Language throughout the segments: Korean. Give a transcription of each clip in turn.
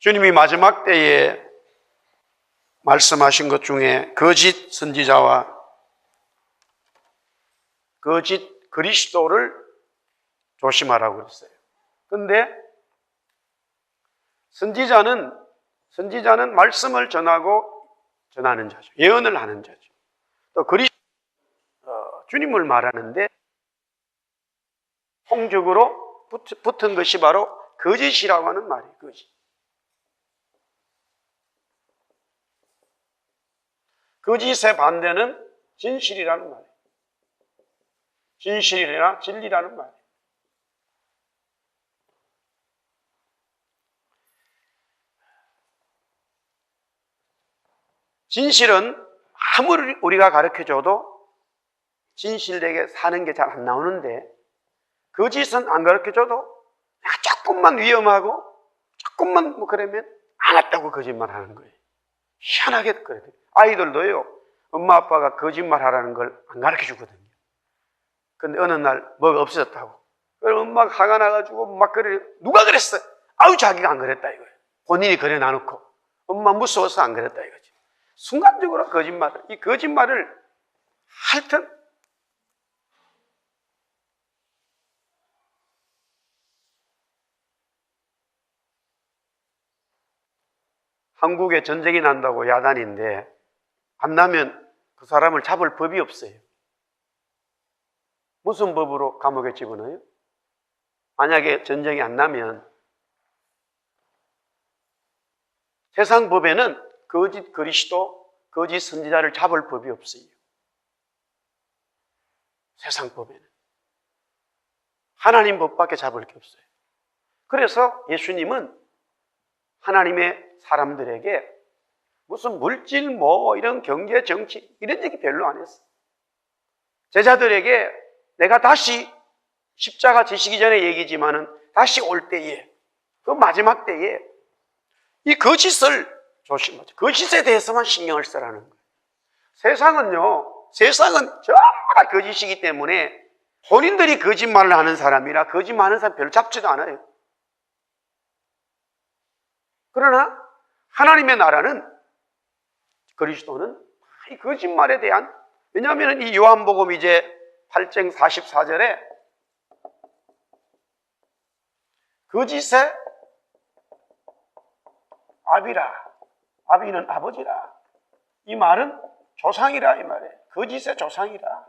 주님이 마지막 때에 말씀하신 것 중에 거짓 선지자와 거짓 그리스도를 조심하라고 그랬어요. 그런데 선지자는 말씀을 전하는 자죠. 예언을 하는 자죠. 또 주님을 말하는데 통적으로 붙은 것이 바로 거짓이라고 하는 말이에요. 거짓. 거짓의 반대는 진실이라는 말이에요. 진실이나 진리라는 말이에요. 진실은 아무리 우리가 가르쳐줘도 진실되게 사는 게 잘 안 나오는데, 거짓은 안 가르쳐줘도 조금만 위험하고 조금만 그러면 안 했다고 거짓말 하는 거예요. 희한하게 그래요. 아이들도요, 엄마 아빠가 거짓말 하라는 걸 안 가르쳐 주거든요. 근데 어느 날 뭐가 없어졌다고. 그럼 엄마가 화가 나가지고 막 그래. 누가 그랬어? 아우, 자기가 안 그랬다 이거예요. 본인이 그래 놔놓고. 엄마 무서워서 안 그랬다 이거지. 순간적으로 이 거짓말을 하여튼 한국에 전쟁이 난다고 야단인데 안 나면 그 사람을 잡을 법이 없어요. 무슨 법으로 감옥에 집어넣어요? 만약에 전쟁이 안 나면 세상 법에는 거짓 그리스도, 거짓 선지자를 잡을 법이 없어요. 세상 법에는. 하나님 법밖에 잡을 게 없어요. 그래서 예수님은 하나님의 사람들에게 무슨 물질, 이런 경제, 정치, 이런 얘기 별로 안 했어요. 제자들에게 내가 다시 십자가 지시기 전에 얘기지만은 다시 올 때에, 그 마지막 때에 이 거짓을 조심하죠. 거짓에 대해서만 신경을 쓰라는 거예요. 세상은 전부 다 거짓이기 때문에 본인들이 거짓말을 하는 사람이라 거짓말하는 사람 별로 잡지도 않아요. 그러나 하나님의 나라는, 그리스도는 이 거짓말에 대한, 왜냐하면 이 요한복음 이제 8장 44절에 거짓의 아비는 아버지라. 이 말은 조상이라 이 말이에요. 거짓의 조상이라.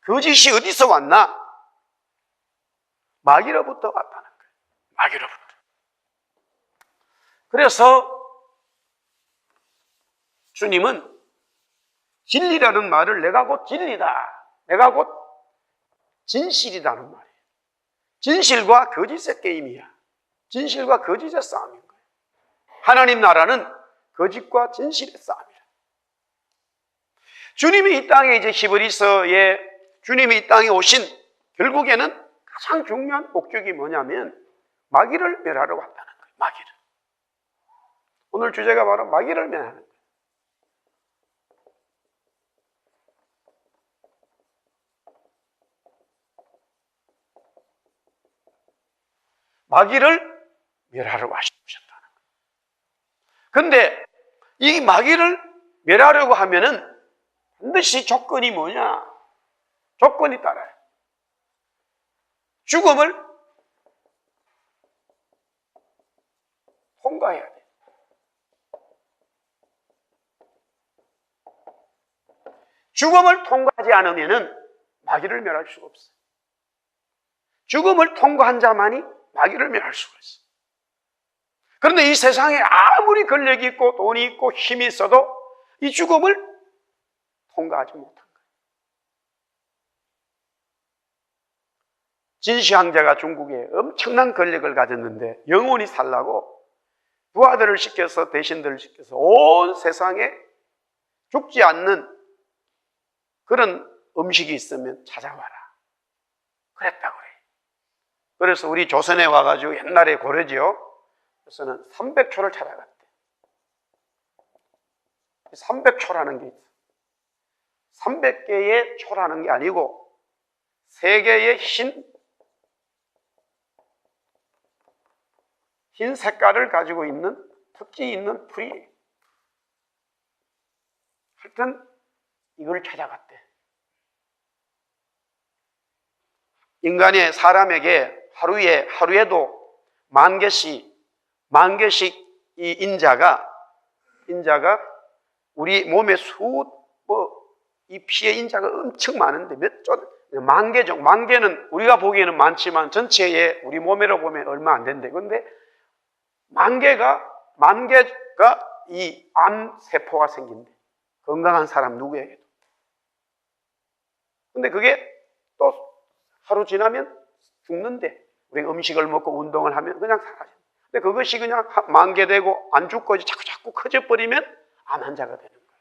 거짓이 어디서 왔나? 마귀로부터 왔다는 거예요. 마귀로부터. 그래서 주님은 진리라는 말을 내가 곧 진리다, 내가 곧 진실이라는 말이에요. 진실과 거짓의 게임이야. 진실과 거짓의 싸움인 거예요. 하나님 나라는 거짓과 진실의 싸움이라. 주님이 이 땅에 이제 히브리서에 주님이 이 땅에 오신 결국에는 가장 중요한 목적이 뭐냐면 마귀를 멸하러 왔다는 거예요. 마귀를. 오늘 주제가 바로 마귀를 멸하는 거예요. 마귀를 멸하러 오셨다는 거예요. 그런데 이 마귀를 멸하려고 하면은 반드시 조건이 뭐냐? 조건이 따라요. 죽음을 통과해야 돼. 죽음을 통과하지 않으면은 마귀를 멸할 수가 없어요. 죽음을 통과한 자만이 마귀를 멸할 수가 있어요. 그런데 이 세상에 아무리 권력이 있고 돈이 있고 힘이 있어도 이 죽음을 통과하지 못한 거예요. 진시황제가 중국에 엄청난 권력을 가졌는데 영원히 살라고 부하들을 시켜서, 대신들을 시켜서 온 세상에 죽지 않는 그런 음식이 있으면 찾아와라. 그랬다고 그래요. 그래서 우리 조선에 와가지고 옛날에 고려지요. 그래서는 300초를 찾아갔대. 300초라는 게 있어. 300개의 초라는 게 아니고 3개의 흰 색깔을 가지고 있는 특징이 있는 풀이. 하여튼 이걸 찾아갔대. 인간의 사람에게 하루에도 만 개씩 이 인자가 우리 몸에 이 피의 인자가 엄청 많은데 만 개는 우리가 보기에는 많지만 전체에 우리 몸으로 보면 얼마 안 된대. 그런데 만 개가 이 암 세포가 생긴대. 건강한 사람 누구에게도. 근데 그게 또 하루 지나면 죽는데, 우리가 음식을 먹고 운동을 하면 그냥 사라져. 근데 그것이 그냥 만개되고 안 죽고 자꾸 커져버리면 암 환자가 되는 거예요.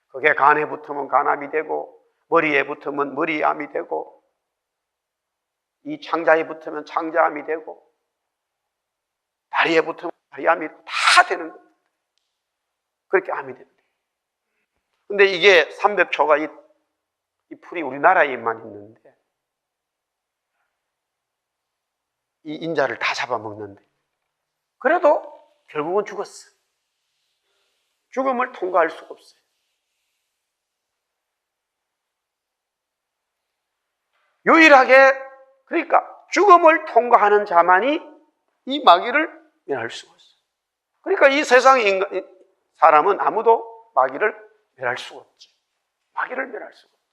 그게 간에 붙으면 간암이 되고, 머리에 붙으면 머리암이 되고, 이 창자에 붙으면 창자암이 되고, 다리에 붙으면 다리암이 다 되는 거예요. 그렇게 암이 됩니다. 근데 이게 삼백초가 이 풀이 우리나라에만 있는데, 이 인자를 다 잡아먹는데, 그래도 결국은 죽었어. 죽음을 통과할 수가 없어요. 유일하게, 그러니까 죽음을 통과하는 자만이 이 마귀를 멸할 수가 없어요. 그러니까 이 세상의 사람은 아무도 마귀를 멸할 수가 없지. 마귀를 멸할 수가 없지.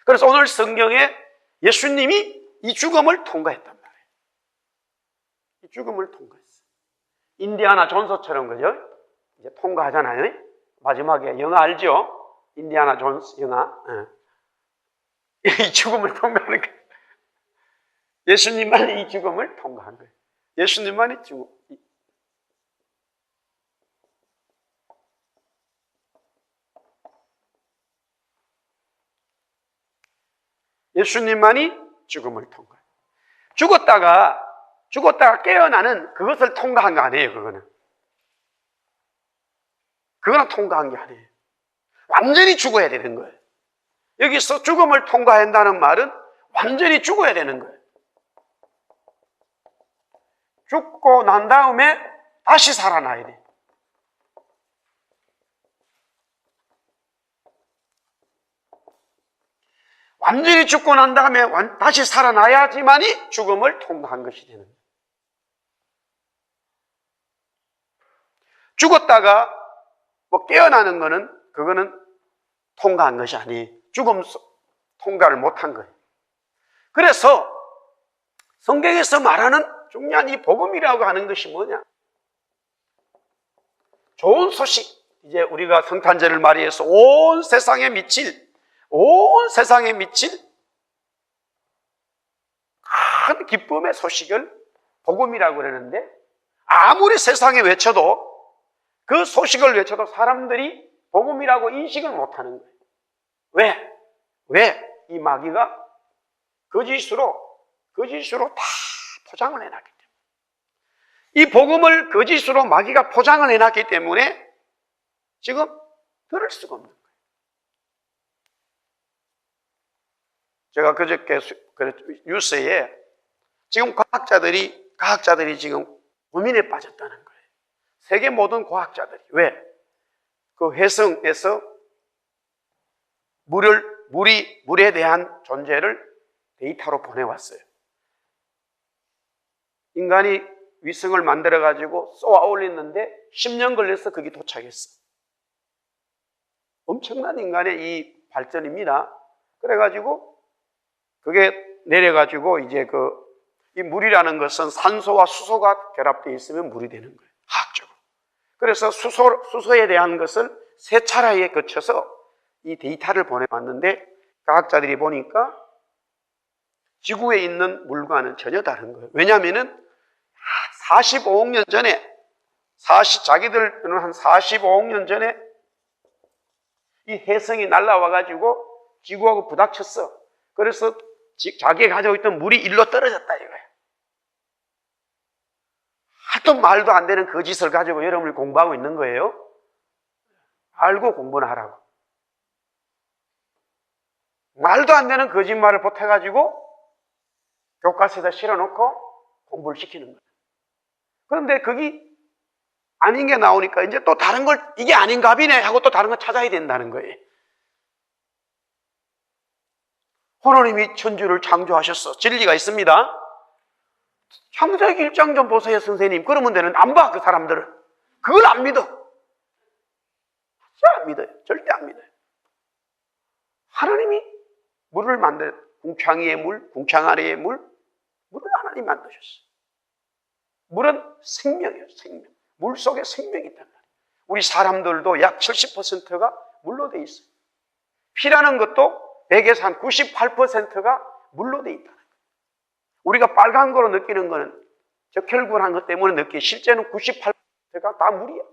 그래서 오늘 성경에 예수님이 이 죽음을 통과했단 말이에요. 이 죽음을 통과했어요. 인디아나 존스처럼, 그죠? 이제 통과하잖아요. 마지막에 영화 알죠? 인디아나 존스 영화. 이 죽음을 통과하는 거예요. 예수님만이 이 죽음을 통과한 거예요. 예수님만이 죽음. 예수님만이 죽음을 통과해요. 죽었다가 깨어나는 그것을 통과한 거 아니에요, 그거는. 그거는 통과한 게 아니에요. 완전히 죽어야 되는 거예요. 여기서 죽음을 통과한다는 말은 완전히 죽어야 되는 거예요. 죽고 난 다음에 다시 살아나야 돼. 완전히 죽고 난 다음에 다시 살아나야지만이 죽음을 통과한 것이 되는 거예요. 죽었다가 깨어나는 거는, 그거는 통과한 것이 아니에요. 죽음 통과를 못한 거예요. 그래서 성경에서 말하는 중요한 이 복음이라고 하는 것이 뭐냐? 좋은 소식. 이제 우리가 성탄절을 맞이해서 온 세상에 미칠 큰 기쁨의 소식을 복음이라고 그러는데, 아무리 세상에 외쳐도, 그 소식을 외쳐도 사람들이 복음이라고 인식을 못하는 거예요. 왜? 이 마귀가 거짓으로 다 포장을 해놨기 때문에. 이 복음을 거짓으로 마귀가 포장을 해놨기 때문에 지금 들을 수가 없는 거예요. 제가 그저께 뉴스에 지금 과학자들이 지금 고민에 빠졌다는 거예요. 세계 모든 과학자들이. 왜? 그 혜성에서 물에 대한 존재를 데이터로 보내왔어요. 인간이 위성을 만들어가지고 쏘아 올렸는데 10년 걸려서 거기 도착했어. 엄청난 인간의 이 발전입니다. 그래가지고 그게 내려가지고 이제 이 물이라는 것은 산소와 수소가 결합되어 있으면 물이 되는 거예요. 화학적으로. 그래서 수소에 대한 것을 세 차례에 거쳐서 이 데이터를 보내왔는데, 과학자들이 보니까 지구에 있는 물과는 전혀 다른 거예요. 왜냐하면은 45억 년 전에, 자기들은 한 45억 년 전에 이 혜성이 날아와가지고 지구하고 부닥쳤어. 그래서 자기가 가지고 있던 물이 일로 떨어졌다 이거예요. 하여튼 말도 안 되는 거짓을 가지고 여러분을 공부하고 있는 거예요. 알고 공부는 하라고. 말도 안 되는 거짓말을 보태가지고 교과서에다 실어놓고 공부를 시키는 거예요. 그런데 그게 아닌 게 나오니까 이제 또 다른 걸 이게 아닌가 비네 하고 또 다른 걸 찾아야 된다는 거예요. 하나님이 천주를 창조하셨어. 진리가 있습니다. 창세기 1장 좀 보세요, 선생님. 그러면 되는 안 봐, 그 사람들은. 그걸 안 믿어. 진짜 안 믿어요. 절대 안 믿어요. 하나님이 물을 만들, 궁창 위의 물, 궁창 아래의 물을 하나님이 만드셨어요. 물은 생명이에요, 생명. 물 속에 생명이 있단 말이에요. 우리 사람들도 약 70%가 물로 돼 있어요. 피라는 것도 100에서 한 98%가 물로 돼 있다는 거예요. 우리가 빨간 거로 느끼는 거는 적혈구라는 것 때문에 느끼, 실제는 98%가 다 물이야.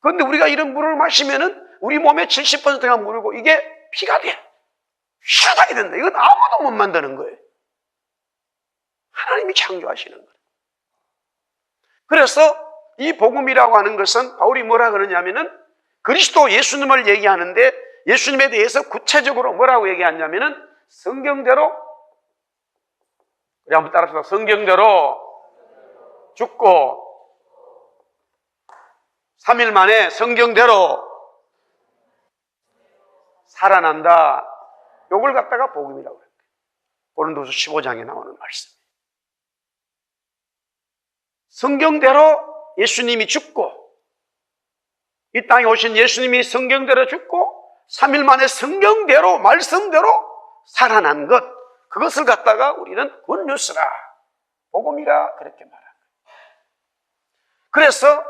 그런데 우리가 이런 물을 마시면은 우리 몸의 70%가 물이고 이게 피가 돼. 피가 돼야 된다. 이건 아무도 못 만드는 거예요. 하나님이 창조하시는 거예요. 그래서 이 복음이라고 하는 것은 바울이 뭐라 그러냐면은 그리스도 예수님을 얘기하는데 예수님에 대해서 구체적으로 뭐라고 얘기하냐면은 성경대로, 우리 한번 따라합시다. 성경대로 죽고 3일 만에 성경대로 살아난다. 요걸 갖다가 복음이라고 해요. 고린도서 15장에 나오는 말씀. 성경대로 예수님이 죽고 이 땅에 오신 예수님이 성경대로 죽고 3일 만에 성경대로 말씀대로 살아난 것, 그것을 갖다가 우리는 굿뉴스라, 복음이라 그렇게 말합니다. 그래서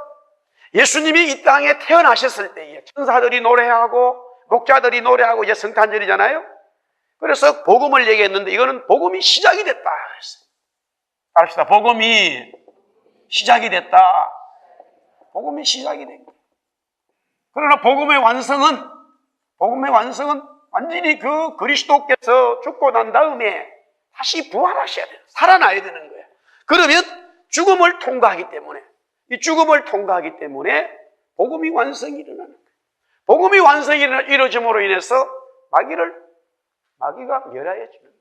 예수님이 이 땅에 태어나셨을 때에 천사들이 노래하고 목자들이 노래하고 이제 성탄절이잖아요. 그래서 복음을 얘기했는데 이거는 복음이 시작이 됐다 그랬어요. 합시다. 복음이 시작이 됐다. 복음이 시작이 된 거예요. 그러나 복음의 완성은 완전히 그 그리스도께서 죽고 난 다음에 다시 부활하셔야 돼요. 살아나야 되는 거예요. 그러면 죽음을 통과하기 때문에, 이 죽음을 통과하기 때문에 복음이 완성이 일어나는 거예요. 복음이 완성이 이루어짐으로 인해서 마귀가 멸하여지는 거예요.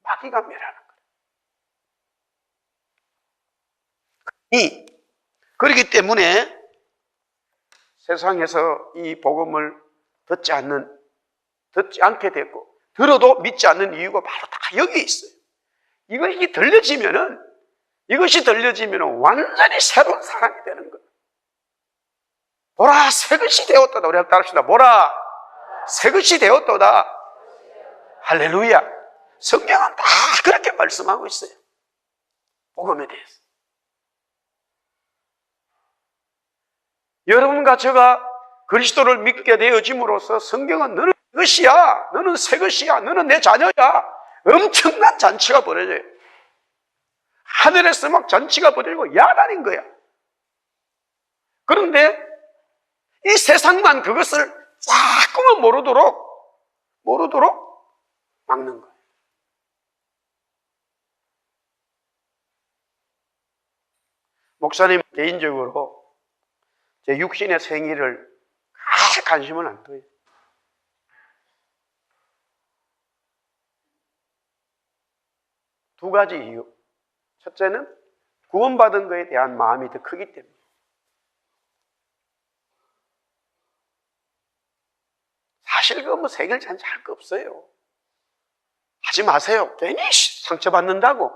마귀가 멸하는 거예요. 그렇기 때문에 세상에서 이 복음을 듣지 않게 됐고, 들어도 믿지 않는 이유가 바로 다 여기에 있어요. 이것이 들려지면은 완전히 새로운 사람이 되는 거예요. 보라, 새 것이 되었도다. 우리 한번 따라합시다. 보라, 새 것이 되었도다. 할렐루야. 성경은 다 그렇게 말씀하고 있어요. 복음에 대해서. 여러분과 제가 그리스도를 믿게 되어짐으로써 성경은 너는 것이야, 너는 새 것이야, 너는 내 자녀야, 엄청난 잔치가 벌어져요. 하늘에서 막 잔치가 벌어지고 야단인 거야. 그런데 이 세상만 그것을 자꾸만 모르도록 막는 거예요. 목사님 개인적으로 제 육신의 생일을 관심을 안 둬요. 두 가지 이유. 첫째는 구원받은 것에 대한 마음이 더 크기 때문에. 사실 뭐 생일 잔치 할 거 없어요. 하지 마세요. 괜히 상처받는다고.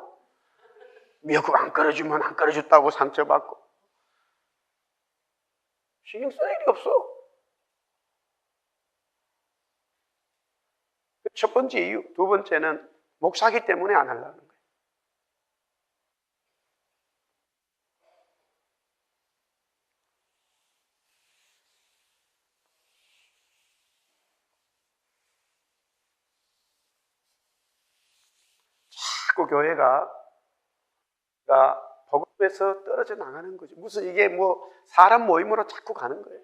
미역국 안 끓여주면 안 끓여줬다고 상처받고. 신경 쓸 일이 없어. 첫 번째 이유. 두 번째는 목사기 때문에 안 하려는 거예요. 자꾸 교회가 복음에서 떨어져 나가는 거죠. 무슨 이게 뭐 사람 모임으로 자꾸 가는 거예요.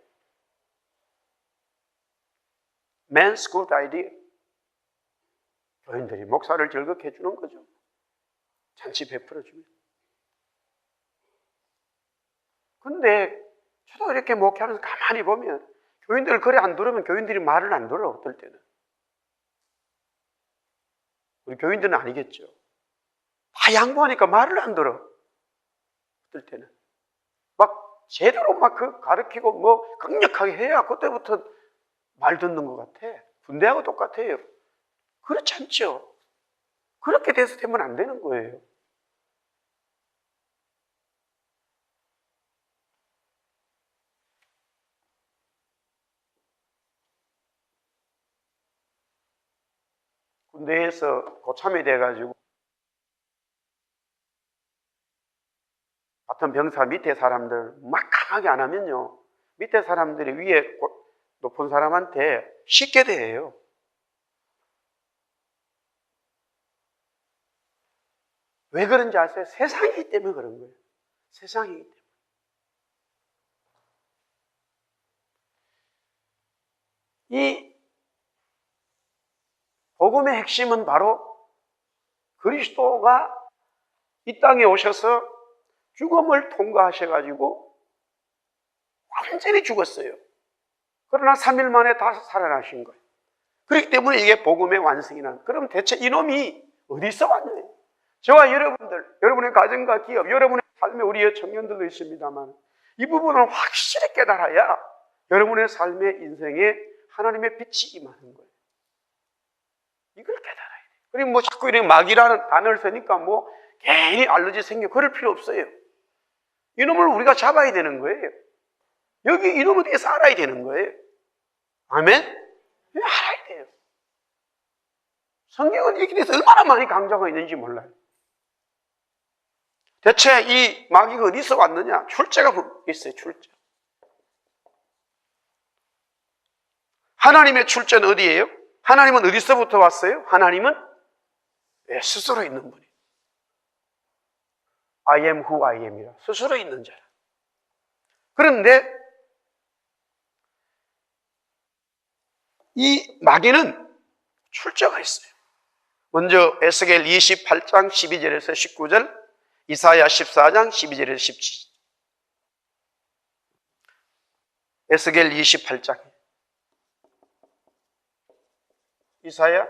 Man's good idea. 교인들이 목사를 즐겁게 해주는 거죠. 잔치 베풀어주면. 근데 저도 이렇게 목회하면서 가만히 보면 교인들 그래 안 들으면 교인들이 말을 안 들어. 어떨 때는. 우리 교인들은 아니겠죠. 다 양보하니까 말을 안 들어. 어떨 때는 막 제대로 막 그 가르치고 뭐 강력하게 해야 그때부터 말 듣는 것 같아. 군대하고 똑같아요. 그렇지 않죠. 그렇게 돼서 되면 안 되는 거예요. 군대에서 고참이 돼가지고 같은 병사 밑에 사람들 막 강하게 안 하면요, 밑에 사람들이 위에 높은 사람한테 쉽게 대해요. 왜 그런지 아세요? 세상이기 때문에 그런 거예요. 세상이기 때문에. 이 복음의 핵심은 바로 그리스도가 이 땅에 오셔서 죽음을 통과하셔가지고 완전히 죽었어요. 그러나 3일 만에 다시 살아나신 거예요. 그렇기 때문에 이게 복음의 완성이라는. 그럼 대체 이놈이 어디서 왔느냐? 저와 여러분들, 여러분의 가정과 기업, 여러분의 삶에 우리의 청년들도 있습니다만 이 부분을 확실히 깨달아야 여러분의 삶의 인생에 하나님의 빛이 임하는 거예요. 이걸 깨달아야 돼요. 그리고 뭐 자꾸 이렇게 마귀라는 단어를 쓰니까 뭐 괜히 알러지 생겨 그럴 필요 없어요. 이놈을 우리가 잡아야 되는 거예요. 여기 이놈에 대해서 알아야 되는 거예요. 아멘? 알아야 돼요. 성경은 이렇게 대해서 얼마나 많이 강조하고 있는지 몰라요. 대체 이 마귀가 어디서 왔느냐? 출제가 있어요. 출제. 하나님의 출제는 어디예요? 하나님은 어디서부터 왔어요? 하나님은 스스로 있는 분이에요. I am who I am이라. 스스로 있는 자라. 그런데 이 마귀는 출제가 있어요. 먼저 에스겔 28장 12절에서 19절, 이사야 14장 12절에서 17절. 에스겔 28장. 이사야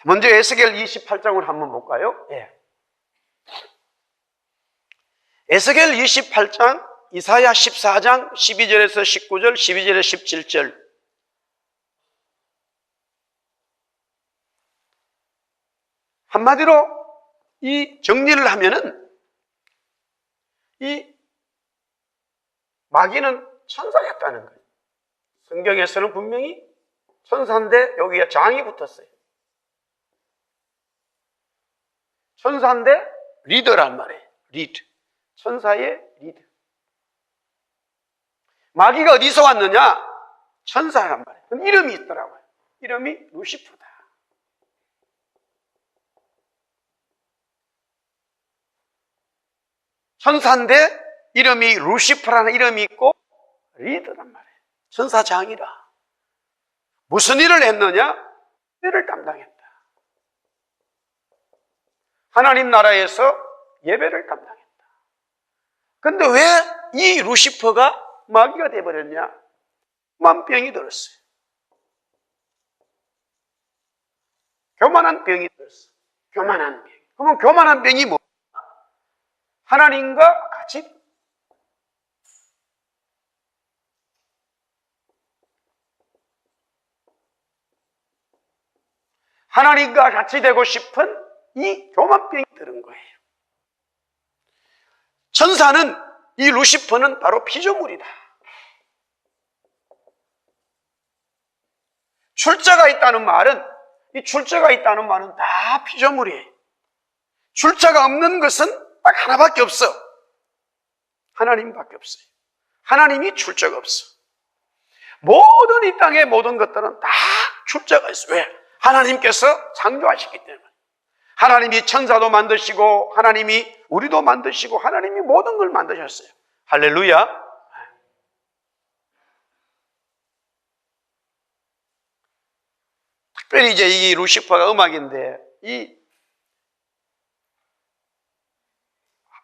먼저 에스겔 28장을 한번 볼까요? 예. 에스겔 28장, 이사야 14장 12절에서 19절, 12절에서 17절. 한마디로 이 정리를 하면은 이 마귀는 천사였다는 거예요. 성경에서는 분명히 천사인데 여기에 장이 붙었어요. 천사인데 리더란 말이에요. 리드. 천사의 리드. 마귀가 어디서 왔느냐? 천사란 말이에요. 이름이 있더라고요. 이름이 루시퍼다. 천사인데 이름이 루시퍼라는 이름이 있고 리더란 말이에요. 천사장이라. 무슨 일을 했느냐? 예배를 담당했다. 하나님 나라에서 예배를 담당했다. 근데 왜 이 루시퍼가 마귀가 되어버렸냐? 교만병이 들었어요. 교만한 병이 들었어요. 교만한 병. 그러면 교만한 병이 뭐냐? 하나님과 같이 하나님과 같이 되고 싶은 이 교만병이 들은 거예요. 천사는 이 루시퍼는 바로 피조물이다. 출제가 있다는 말은 이 출제가 있다는 말은 다 피조물이에요. 출제가 없는 것은 딱 하나밖에 없어. 하나님밖에 없어요. 하나님이 출제가 없어. 모든 이 땅의 모든 것들은 다 출제가 있어요. 왜? 하나님께서 창조하셨기 때문에. 하나님이 천사도 만드시고 하나님이 우리도 만드시고 하나님이 모든 걸 만드셨어요. 할렐루야. 특별히 이제 이 루시퍼가 음악인데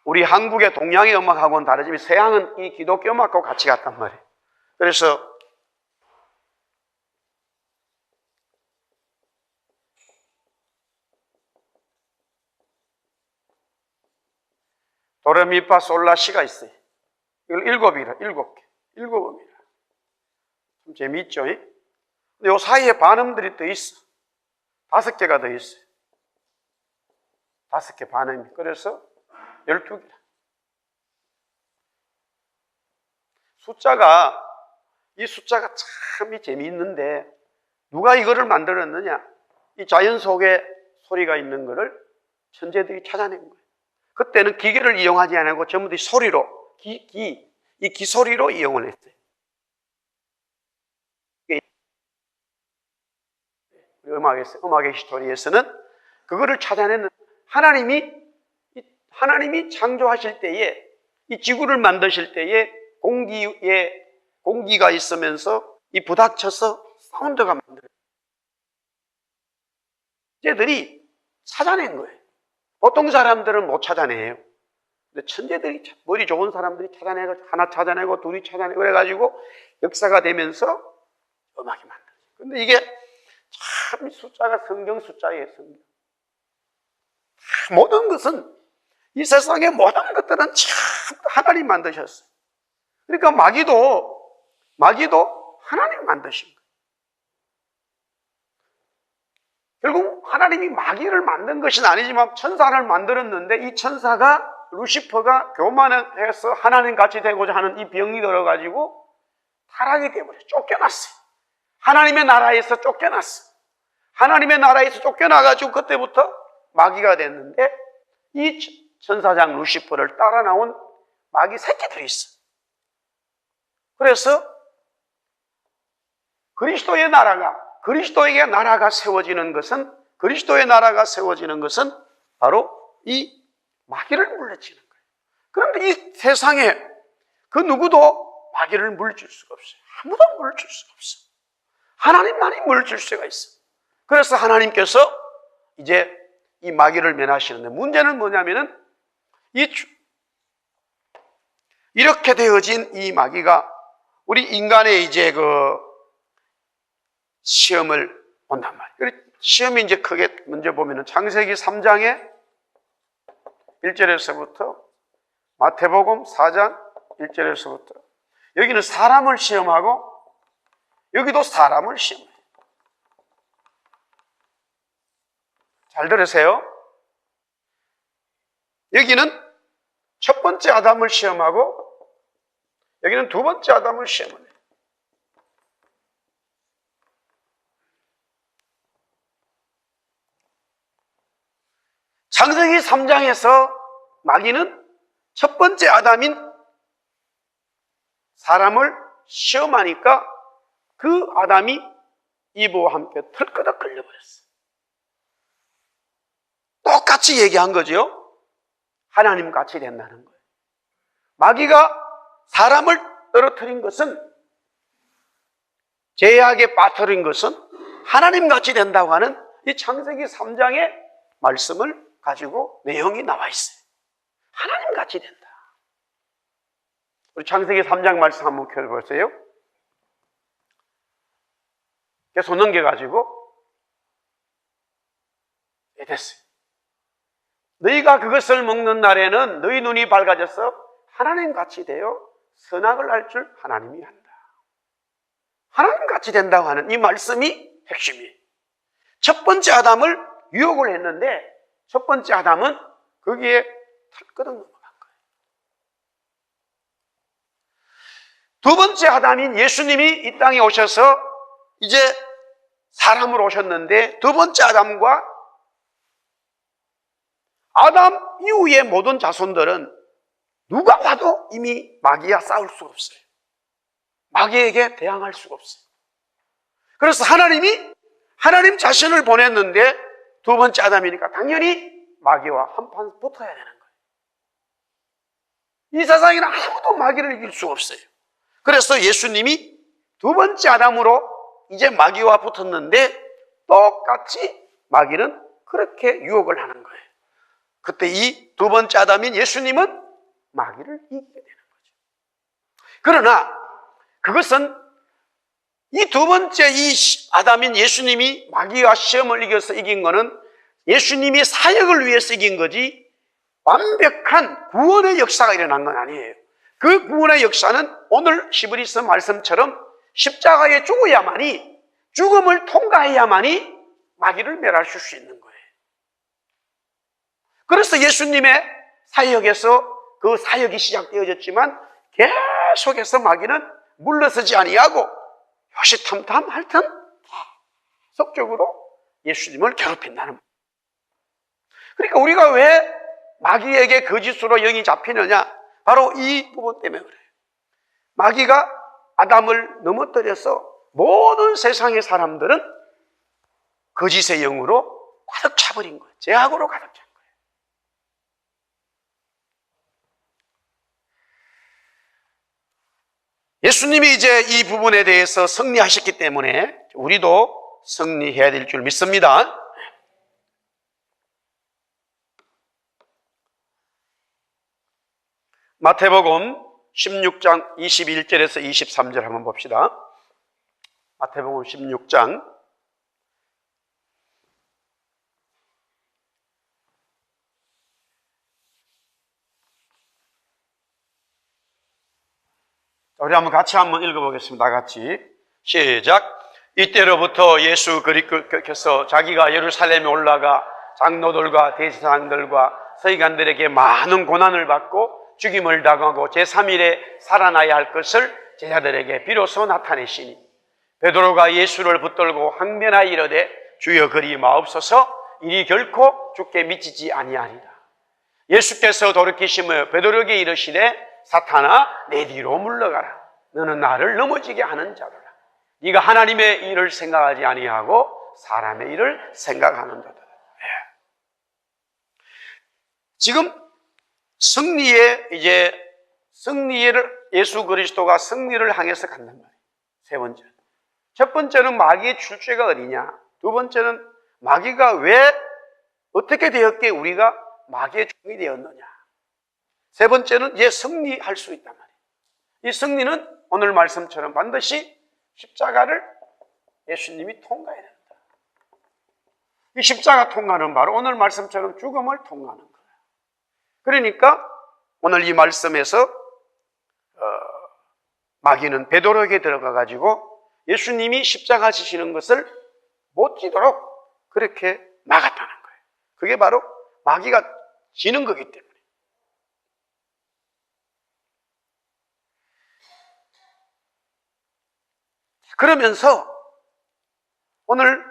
우리 한국의 동양의 음악하고는 다르지만 서양은 이 기독교 음악하고 같이 갔단 말이에요. 그래서 도레미파 솔라시가 있어요. 이걸 일곱 개. 일곱 음이라. 좀 재미있죠? 근데 요 사이에 반음들이 더 있어. 5개가 더 있어요. 5개 반음이. 그래서 12개라. 이 숫자가 참 재미있는데, 누가 이거를 만들었느냐? 이 자연 속에 소리가 있는 거를 천재들이 찾아낸 거예요. 그때는 기계를 이용하지 않고 전부 다 소리로, 이 기소리로 이용을 했어요. 음악의 히스토리에서는 그거를 찾아내는 하나님이 창조하실 때에, 이 지구를 만드실 때에 공기가 있으면서 이 부닥쳐서 사운드가 만들어요. 천재들이 찾아낸 거예요. 보통 사람들은 못 찾아내요. 근데 천재들이, 머리 좋은 사람들이 찾아내고, 하나 찾아내고, 둘이 찾아내고, 그래가지고 역사가 되면서 음악이 만들어요. 근데 이게 참 숫자가 성경 숫자예요, 성경. 모든 것은, 이 세상의 모든 것들은 참 하나님 만드셨어요. 그러니까 마귀도 하나님 만드신 거예요. 결국 하나님이 마귀를 만든 것은 아니지만 천사를 만들었는데, 이 천사가, 루시퍼가 교만해서 하나님 같이 되고자 하는 이 병이 들어가지고 타락이 되어버려요. 쫓겨났어요. 하나님의 나라에서 쫓겨났어. 하나님의 나라에서 쫓겨나가지고 그때부터 마귀가 됐는데, 이 천사장 루시퍼를 따라 나온 마귀 새끼들이 있어. 그래서 그리스도의 나라가 세워지는 것은 바로 이 마귀를 물리치는 거예요. 그런데 이 세상에 그 누구도 마귀를 물리칠 수가 없어요. 아무도 물리칠 수가 없어요. 하나님만이 물리칠 수가 있어요. 그래서 하나님께서 이제 이 마귀를 면하시는데, 문제는 뭐냐면은 이렇게 되어진 이 마귀가 우리 인간의 이제 시험을 온단 말이에요. 시험이 이제 크게 먼저 보면은 창세기 3장에 1절에서부터 마태복음 4장 1절에서부터, 여기는 사람을 시험하고 여기도 사람을 시험해요. 잘 들으세요. 여기는 첫 번째 아담을 시험하고 여기는 두 번째 아담을 시험해요. 창세기 3장에서 마귀는 첫 번째 아담인 사람을 시험하니까 그 아담이 이브와 함께 털끄덕 걸려버렸어요. 똑같이 얘기한 거죠. 하나님 같이 된다는 거예요. 마귀가 사람을 떨어뜨린 것은, 죄악에 빠뜨린 것은 하나님 같이 된다고 하는 이 창세기 3장의 말씀을 가지고 내용이 나와 있어요. 하나님 같이 된다. 우리 창세기 3장 말씀 한번 켜보세요. 계속 넘겨가지고 됐어요. 너희가 그것을 먹는 날에는 너희 눈이 밝아져서 하나님같이 되어 선악을 알 줄 하나님이 한다. 하나님같이 된다고 하는 이 말씀이 핵심이에요. 첫 번째 아담을 유혹을 했는데 첫 번째 아담은 거기에 털끄덕 넘어간 거예요. 두 번째 아담인 예수님이 이 땅에 오셔서 이제 사람으로 오셨는데, 두 번째 아담과 아담 이후의 모든 자손들은 누가 와도 이미 마귀와 싸울 수가 없어요. 마귀에게 대항할 수가 없어요. 그래서 하나님 자신을 보냈는데 두 번째 아담이니까 당연히 마귀와 한판 붙어야 되는 거예요. 이 세상에는 아무도 마귀를 이길 수가 없어요. 그래서 예수님이 두 번째 아담으로 이제 마귀와 붙었는데 똑같이 마귀는 그렇게 유혹을 하는 거예요. 그때 이 두 번째 아담인 예수님은 마귀를 이기게 되는 거죠. 그러나 그것은 이 두 번째 이 아담인 예수님이 마귀와 시험을 이겨서 이긴 거는 예수님이 사역을 위해서 이긴 거지, 완벽한 구원의 역사가 일어난 건 아니에요. 그 구원의 역사는 오늘 히브리서 말씀처럼 십자가에 죽어야만이, 죽음을 통과해야만이 마귀를 멸하실 수 있는 거예요. 그래서 예수님의 사역에서 그 사역이 시작되어졌지만 계속해서 마귀는 물러서지 아니하고 요시탐탐 하여튼 계속적으로 예수님을 괴롭힌다는. 그러니까 우리가 왜 마귀에게 거짓으로 영이 잡히느냐? 바로 이 부분 때문에 그래요. 마귀가 아담을 넘어뜨려서 모든 세상의 사람들은 거짓의 영으로 가득 차버린 거예요. 죄악으로 가득 찬 거예요. 예수님이 이제 이 부분에 대해서 승리하셨기 때문에 우리도 승리해야 될 줄 믿습니다. 마태복음 16장 21절에서 23절 한번 봅시다. 마태복음 16장 우리 같이 한번 읽어보겠습니다. 같이 시작. 이때로부터 예수 그리스도께서 자기가 예루살렘에 올라가 장로들과 대제사장들과 서기관들에게 많은 고난을 받고 죽임을 당하고 제3일에 살아나야 할 것을 제자들에게 비로소 나타내시니 베드로가 예수를 붙들고 항변하여 이르되 주여 그리 마옵소서 이리 결코 죽게 미치지 아니하리라. 예수께서 돌이키시며 베드로에게 이르시되 사탄아 내 뒤로 물러가라. 너는 나를 넘어지게 하는 자로라. 네가 하나님의 일을 생각하지 아니하고 사람의 일을 생각하는도다. 지금 승리를 예수 그리스도가 승리를 향해서 간단 말이에요. 세 번째. 첫 번째는 마귀의 출처가 어디냐? 두 번째는 마귀가 왜 어떻게 되었기에 우리가 마귀의 종이 되었느냐? 세 번째는 이제 승리할 수 있단 말이에요. 이 승리는 오늘 말씀처럼 반드시 십자가를 예수님이 통과해야 된다. 이 십자가 통과는 바로 오늘 말씀처럼 죽음을 통과하는 거예요. 그러니까 오늘 이 말씀에서 마귀는 베드로에게 들어가 가지고 예수님이 십자가 지시는 것을 못 지도록 그렇게 막았다는 거예요. 그게 바로 마귀가 지는 거기 때문에. 그러면서 오늘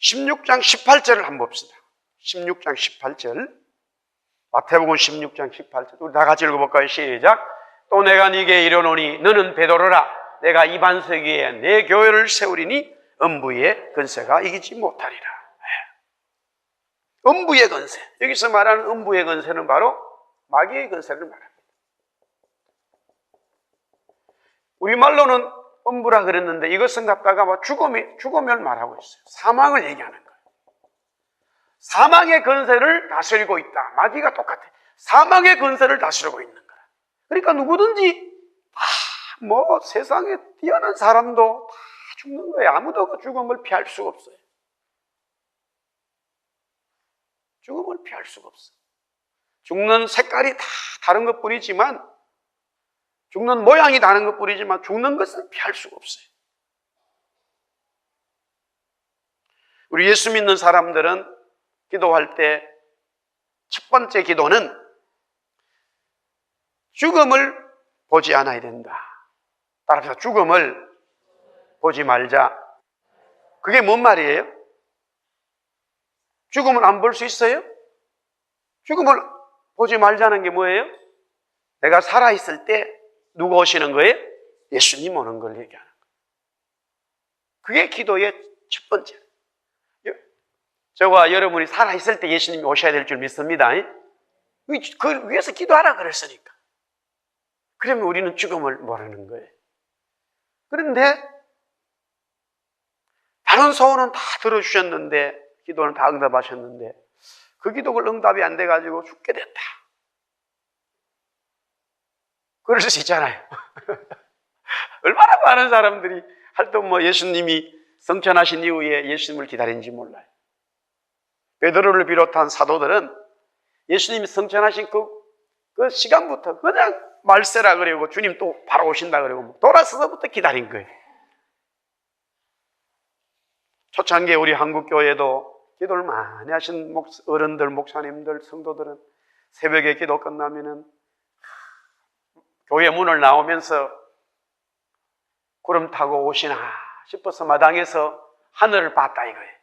16장 18절을 한번 봅시다. 16장 18절. 마태복음 16장 18절. 우리 다 같이 읽어볼까요? 시작. 또 내가 네게 이르노니 너는 베드로라. 내가 이 반석 위에 내 교회를 세우리니 음부의 권세가 이기지 못하리라. 음부의 권세. 여기서 말하는 음부의 권세는 바로 마귀의 권세를 말합니다. 우리말로는 음부라 그랬는데 이것은 갖다가 죽음을 말하고 있어요. 사망을 얘기하는 거예요. 사망의 권세를 다스리고 있다. 마귀가 똑같아. 사망의 권세를 다스리고 있는 거야. 그러니까 누구든지 세상에 뛰어난 사람도 다 죽는 거예요. 아무도 그 죽음을 피할 수가 없어요. 죽음을 피할 수가 없어요. 죽는 색깔이 다 다른 것 뿐이지만, 죽는 모양이 다른 것 뿐이지만 죽는 것은 피할 수가 없어요. 우리 예수 믿는 사람들은 기도할 때 첫 번째 기도는 죽음을 보지 않아야 된다. 따라서 죽음을 보지 말자. 그게 뭔 말이에요? 죽음을 안 볼 수 있어요? 죽음을 보지 말자는 게 뭐예요? 내가 살아있을 때 누가 오시는 거예요? 예수님 오는 걸 얘기하는 거예요. 그게 기도의 첫 번째. 저와 여러분이 살아있을 때 예수님이 오셔야 될 줄 믿습니다. 그걸 위해서 기도하라 그랬으니까. 그러면 우리는 죽음을 모르는 거예요. 그런데 다른 소원은 다 들어주셨는데, 기도는 다 응답하셨는데 그 기도가 응답이 안 돼가지고 죽게 됐다. 그럴 수 있잖아요. 얼마나 많은 사람들이 할때 예수님이 성천하신 이후에 예수님을 기다린지 몰라요. 베드로를 비롯한 사도들은 예수님이 성천하신 그 시간부터 그냥 말세라 그러고 주님 또 바로 오신다 그러고 돌아서서부터 기다린 거예요. 초창기에 우리 한국교회도 기도를 많이 하신 어른들, 목사님들, 성도들은 새벽에 기도 끝나면은 교회 문을 나오면서 구름 타고 오시나 싶어서 마당에서 하늘을 봤다 이거예요.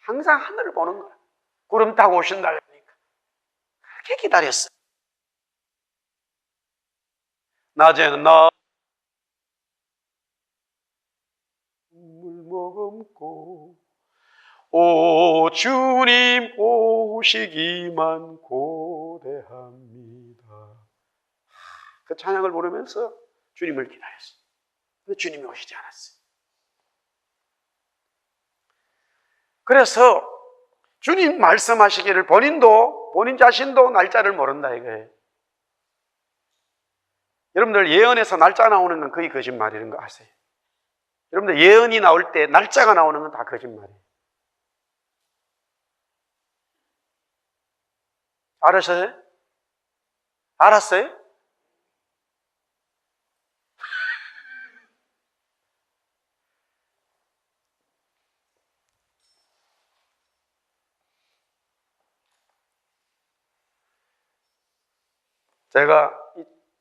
항상 하늘을 보는 거야. 구름 타고 오신다 그러니까 그렇게 기다렸어요. 낮에는 물 머금고 오 주님 오시기만 고대합니다. 그 찬양을 부르면서 주님을 기다렸어요. 근데 주님이 오시지 않았어요. 그래서 주님 말씀하시기를 본인 자신도 날짜를 모른다 이거예요. 여러분들 예언에서 날짜 나오는 건 거의 거짓말이라는 거 아세요? 여러분들 예언이 나올 때 날짜가 나오는 건 다 거짓말이에요. 알았어요? 알았어요? 제가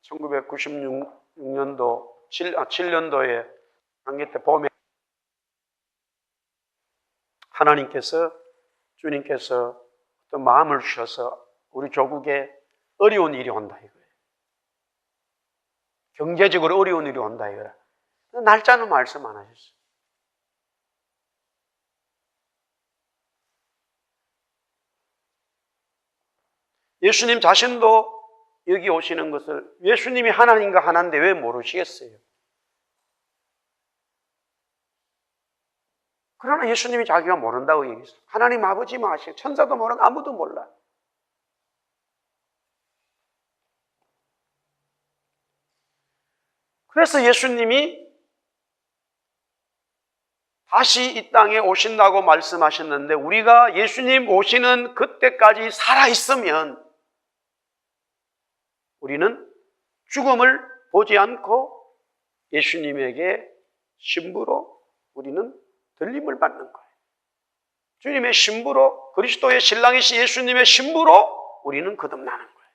1996년도 7년도에 한개 때 봄에 하나님께서 주님께서 어떤 마음을 주셔서 우리 조국에 어려운 일이 온다 이거예요. 경제적으로 어려운 일이 온다 이거라. 날짜는 말씀 안 하셨어요. 예수님 자신도 여기 오시는 것을 예수님이 하나님과 하나인데 왜 모르시겠어요? 그러나 예수님이 자기가 모른다고 얘기했어요. 하나님 아버지만 아시고 천사도 모르고 아무도 몰라. 그래서 예수님이 다시 이 땅에 오신다고 말씀하셨는데 우리가 예수님 오시는 그때까지 살아있으면 우리는 죽음을 보지 않고 예수님에게 신부로 우리는 들림을 받는 거예요. 주님의 신부로, 그리스도의 신랑이신 예수님의 신부로 우리는 거듭나는 거예요.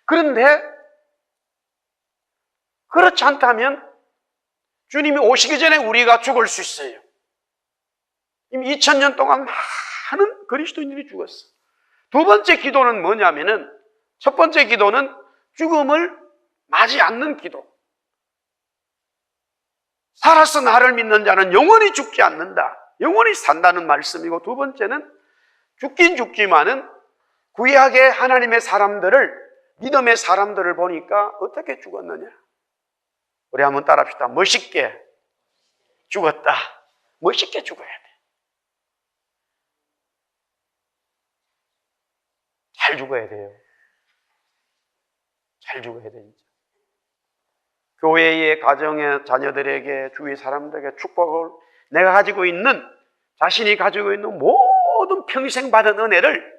그런데 그렇지 않다면 주님이 오시기 전에 우리가 죽을 수 있어요. 이미 2000년 동안 많은 그리스도인들이 죽었어. 두 번째 기도는 뭐냐면은 첫 번째 기도는 죽음을 맞이 않는 기도. 살아서 나를 믿는 자는 영원히 죽지 않는다. 영원히 산다는 말씀이고 두 번째는 죽긴 죽지만은 구약의 하나님의 사람들을 믿음의 사람들을 보니까 어떻게 죽었느냐. 우리 한번 따라합시다. 멋있게 죽었다. 멋있게 죽어야 돼. 잘 죽어야 돼요. 잘 죽어야 돼, 진짜. 교회의 가정의 자녀들에게 주위 사람들에게 축복을 내가 가지고 있는 자신이 가지고 있는 모든 평생 받은 은혜를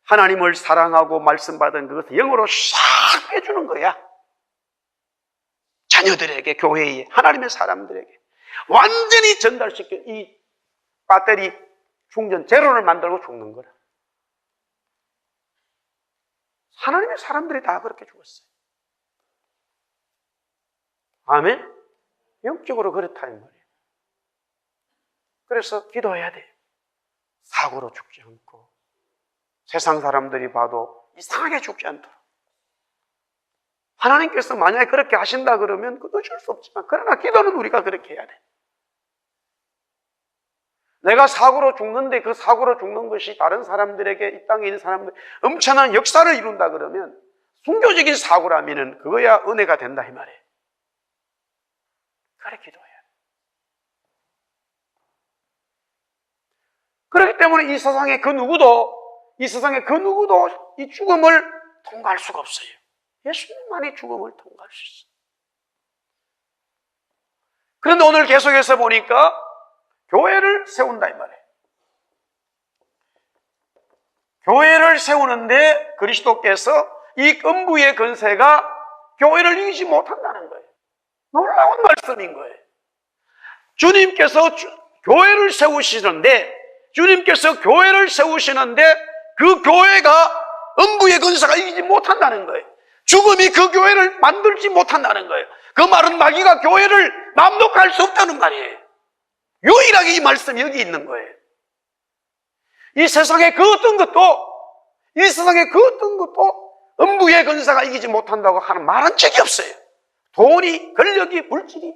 하나님을 사랑하고 말씀 받은 그것을 영으로 싹 빼주는 거야. 자녀들에게, 교회에, 하나님의 사람들에게 완전히 전달시켜 이 배터리 충전 제로를 만들고 죽는 거라. 하나님의 사람들이 다 그렇게 죽었어요. 아멘? 영적으로 그렇다 이 말이에요. 그래서 기도해야 돼요. 사고로 죽지 않고 세상 사람들이 봐도 이상하게 죽지 않도록. 하나님께서 만약에 그렇게 하신다 그러면 그것도 어쩔 수 없지만 그러나 기도는 우리가 그렇게 해야 돼. 내가 사고로 죽는데 그 사고로 죽는 것이 다른 사람들에게 이 땅에 있는 사람들 엄청난 역사를 이룬다 그러면 순교적인 사고라면 그거야 은혜가 된다 이 말이에요. 그래 기도해야 돼. 그렇기 때문에 이 세상에 그 누구도 이 죽음을 통과할 수가 없어요. 예수님만이 죽음을 통과할 수 있어요. 그런데 오늘 계속해서 보니까 교회를 세운다 이 말이에요. 교회를 세우는데 그리스도께서 이 음부의 권세가 교회를 이기지 못한다는 거예요. 놀라운 말씀인 거예요. 주님께서 교회를 세우시는데 그 교회가 음부의 권세가 이기지 못한다는 거예요. 죽음이 그 교회를 만들지 못한다는 거예요. 그 말은 마귀가 교회를 남독할 수 없다는 말이에요. 유일하게 이 말씀이 여기 있는 거예요. 이 세상에 그 어떤 것도 음부의 권세가 이기지 못한다고 하는 말한 적이 없어요. 돈이, 권력이, 물질이,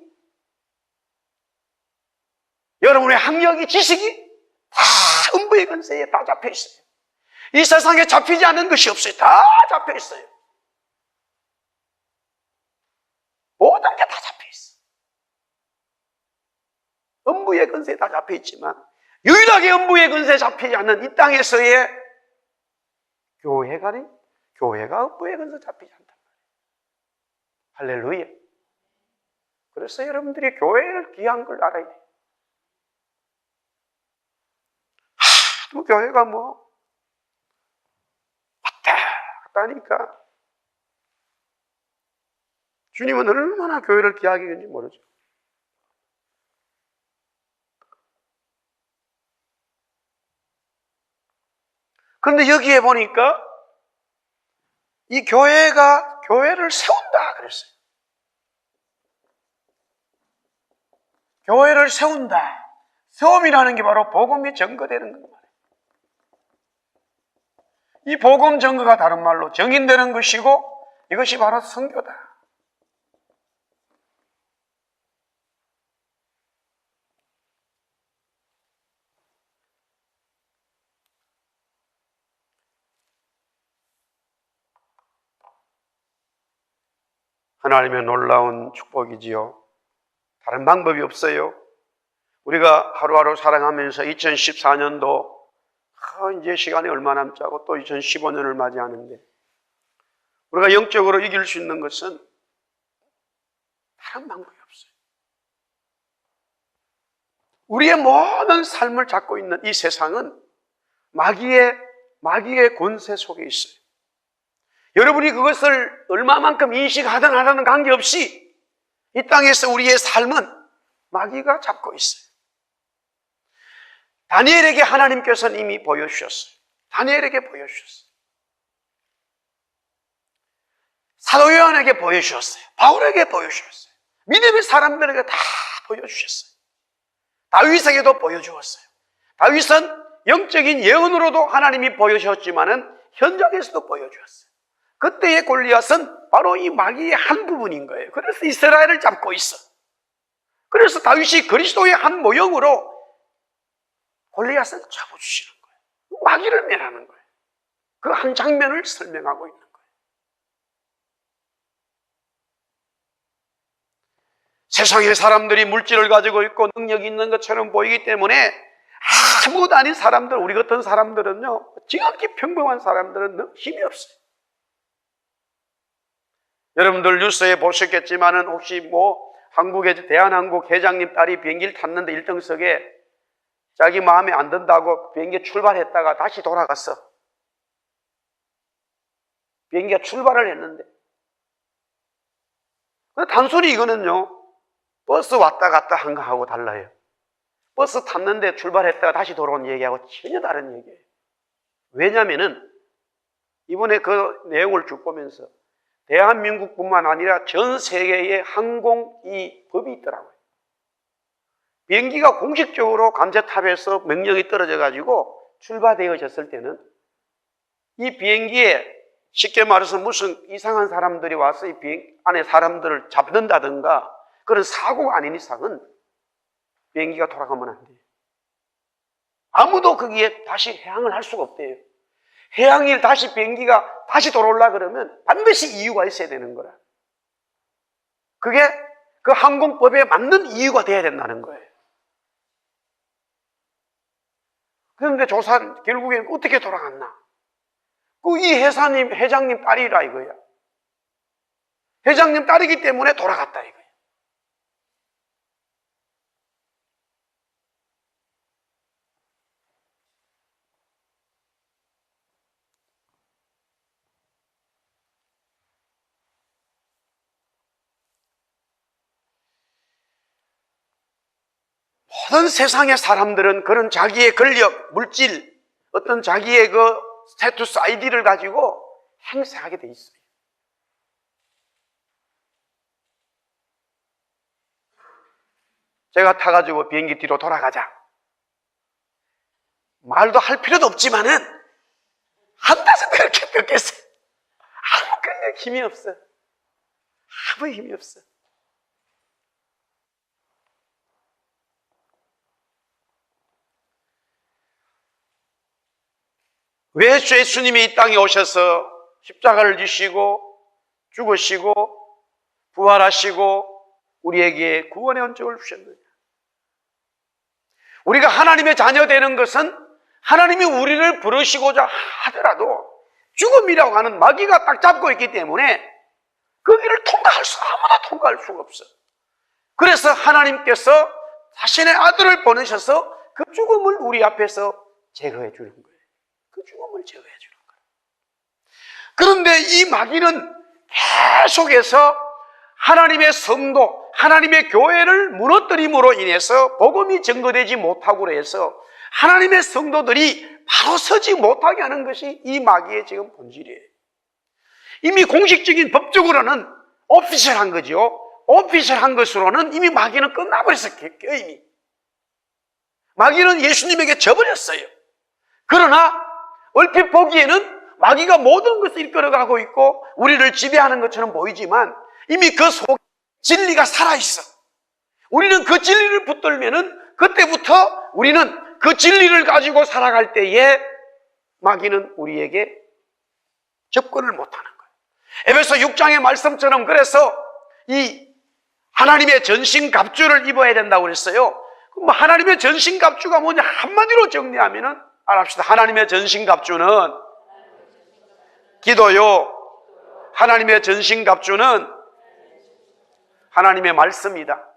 여러분의 학력이, 지식이 다 음부의 권세에 다 잡혀 있어요. 이 세상에 잡히지 않은 것이 없어요. 다 잡혀 있어요. 모든 게 다 잡혀 있어요. 음부의 권세에 다 잡혀 있지만 유일하게 음부의 권세에 잡히지 않는 이 땅에서의 교회가 음부의 권세에 잡히지 않단 말이에요. 할렐루야. 그래서 여러분들이 교회를 귀한 걸 알아야 돼요. 또 교회가 왔다 갔다 하니까 주님은 얼마나 교회를 귀하게 했는지 모르죠. 그런데 여기에 보니까 이 교회를 세운다 그랬어요. 교회를 세운다. 세움이라는 게 바로 복음이 증거되는 거예요. 이 복음 증거가 다른 말로 정인되는 것이고 이것이 바로 선교다. 하나님의 놀라운 축복이지요. 다른 방법이 없어요. 우리가 하루하루 살아가면서 2014년도 이제 시간이 얼마 남지 않고 또 2015년을 맞이하는데 우리가 영적으로 이길 수 있는 것은 다른 방법이 없어요. 우리의 모든 삶을 잡고 있는 이 세상은 마귀의 권세 속에 있어요. 여러분이 그것을 얼마만큼 인식하든 안 하든 관계없이 이 땅에서 우리의 삶은 마귀가 잡고 있어요. 다니엘에게 하나님께서는 이미 보여주셨어요. 사도 요한에게 보여주셨어요. 바울에게 보여주셨어요. 믿음의 사람들에게 다 보여주셨어요. 다윗에게도 보여주었어요. 다윗은 영적인 예언으로도 하나님이 보여주셨지만은 현장에서도 보여주었어요. 그때의 골리앗은 바로 이 마귀의 한 부분인 거예요. 그래서 이스라엘을 잡고 있어. 그래서 다윗이 그리스도의 한 모형으로 골리앗을 잡아주시는 거예요. 마귀를 멸하는 거예요. 그 한 장면을 설명하고 있는 거예요. 세상의 사람들이 물질을 가지고 있고 능력이 있는 것처럼 보이기 때문에 아무것도 아닌 사람들, 우리 같은 사람들은요, 지극히 평범한 사람들은 힘이 없어요. 여러분들 뉴스에 보셨겠지만은 혹시 한국의 대한항공 회장님 딸이 비행기를 탔는데 1등석에 자기 마음에 안 든다고 비행기 출발했다가 다시 돌아갔어. 비행기가 출발을 했는데 단순히 이거는요, 버스 왔다 갔다 한 거하고 달라요. 버스 탔는데 출발했다가 다시 돌아온 얘기하고 전혀 다른 얘기예요. 왜냐면은 이번에 그 내용을 쭉 보면서 대한민국뿐만 아니라 전 세계의 항공 이 법이 있더라고요. 비행기가 공식적으로 관제탑에서 명령이 떨어져 가지고 출발되어졌을 때는 이 비행기에 쉽게 말해서 무슨 이상한 사람들이 와서 이 비행 안에 사람들을 잡는다든가 그런 사고가 아닌 이상은 비행기가 돌아가면 안 돼요. 아무도 거기에 다시 해항을 할 수가 없대요. 해양일 다시 비행기가 다시 돌아올라 그러면 반드시 이유가 있어야 되는 거라. 그게 그 항공법에 맞는 이유가 돼야 된다는 거예요. 그런데 조사는 결국에는 어떻게 돌아갔나? 이 회장님 딸이라 이거야. 회장님 딸이기 때문에 돌아갔다 이거야. 모든 세상의 사람들은 그런 자기의 권력, 물질, 어떤 자기의 그 스테투스 아이디를 가지고 행세하게 돼 있어요. 제가 타가지고 비행기 뒤로 돌아가자. 말도 할 필요도 없지만은 한다서 그렇게 뺏겠어요. 아무 근력 힘이 없어. 아무 힘이 없어. 왜 예수님이 이 땅에 오셔서 십자가를 지시고 죽으시고 부활하시고 우리에게 구원의 언적을 주셨느냐? 우리가 하나님의 자녀 되는 것은 하나님이 우리를 부르시고자 하더라도 죽음이라고 하는 마귀가 딱 잡고 있기 때문에 그 길을 아무나 통과할 수가 없어. 그래서 하나님께서 자신의 아들을 보내셔서 그 죽음을 우리 앞에서 제거해 주는 거예요. 그 죽음을 제거해 주는 거예요. 그런데 이 마귀는 계속해서 하나님의 성도, 하나님의 교회를 무너뜨림으로 인해서 복음이 증거되지 못하고 해서 하나님의 성도들이 바로 서지 못하게 하는 것이 이 마귀의 지금 본질이에요. 이미 공식적인 법적으로는 오피셜한 거죠. 오피셜한 것으로는 이미 마귀는 끝나버렸어요. 이미 마귀는 예수님에게 져버렸어요. 그러나 얼핏 보기에는 마귀가 모든 것을 이끌어가고 있고 우리를 지배하는 것처럼 보이지만 이미 그 속에 진리가 살아있어. 우리는 그 진리를 붙들면은 그때부터 우리는 그 진리를 가지고 살아갈 때에 마귀는 우리에게 접근을 못하는 거예요. 에베소 6장의 말씀처럼 그래서 이 하나님의 전신갑주를 입어야 된다고 그랬어요. 그럼 하나님의 전신갑주가 뭐냐? 한마디로 정리하면은 알합시다. 하나님의 전신갑주는 기도요. 하나님의 전신갑주는 하나님의 말씀이다.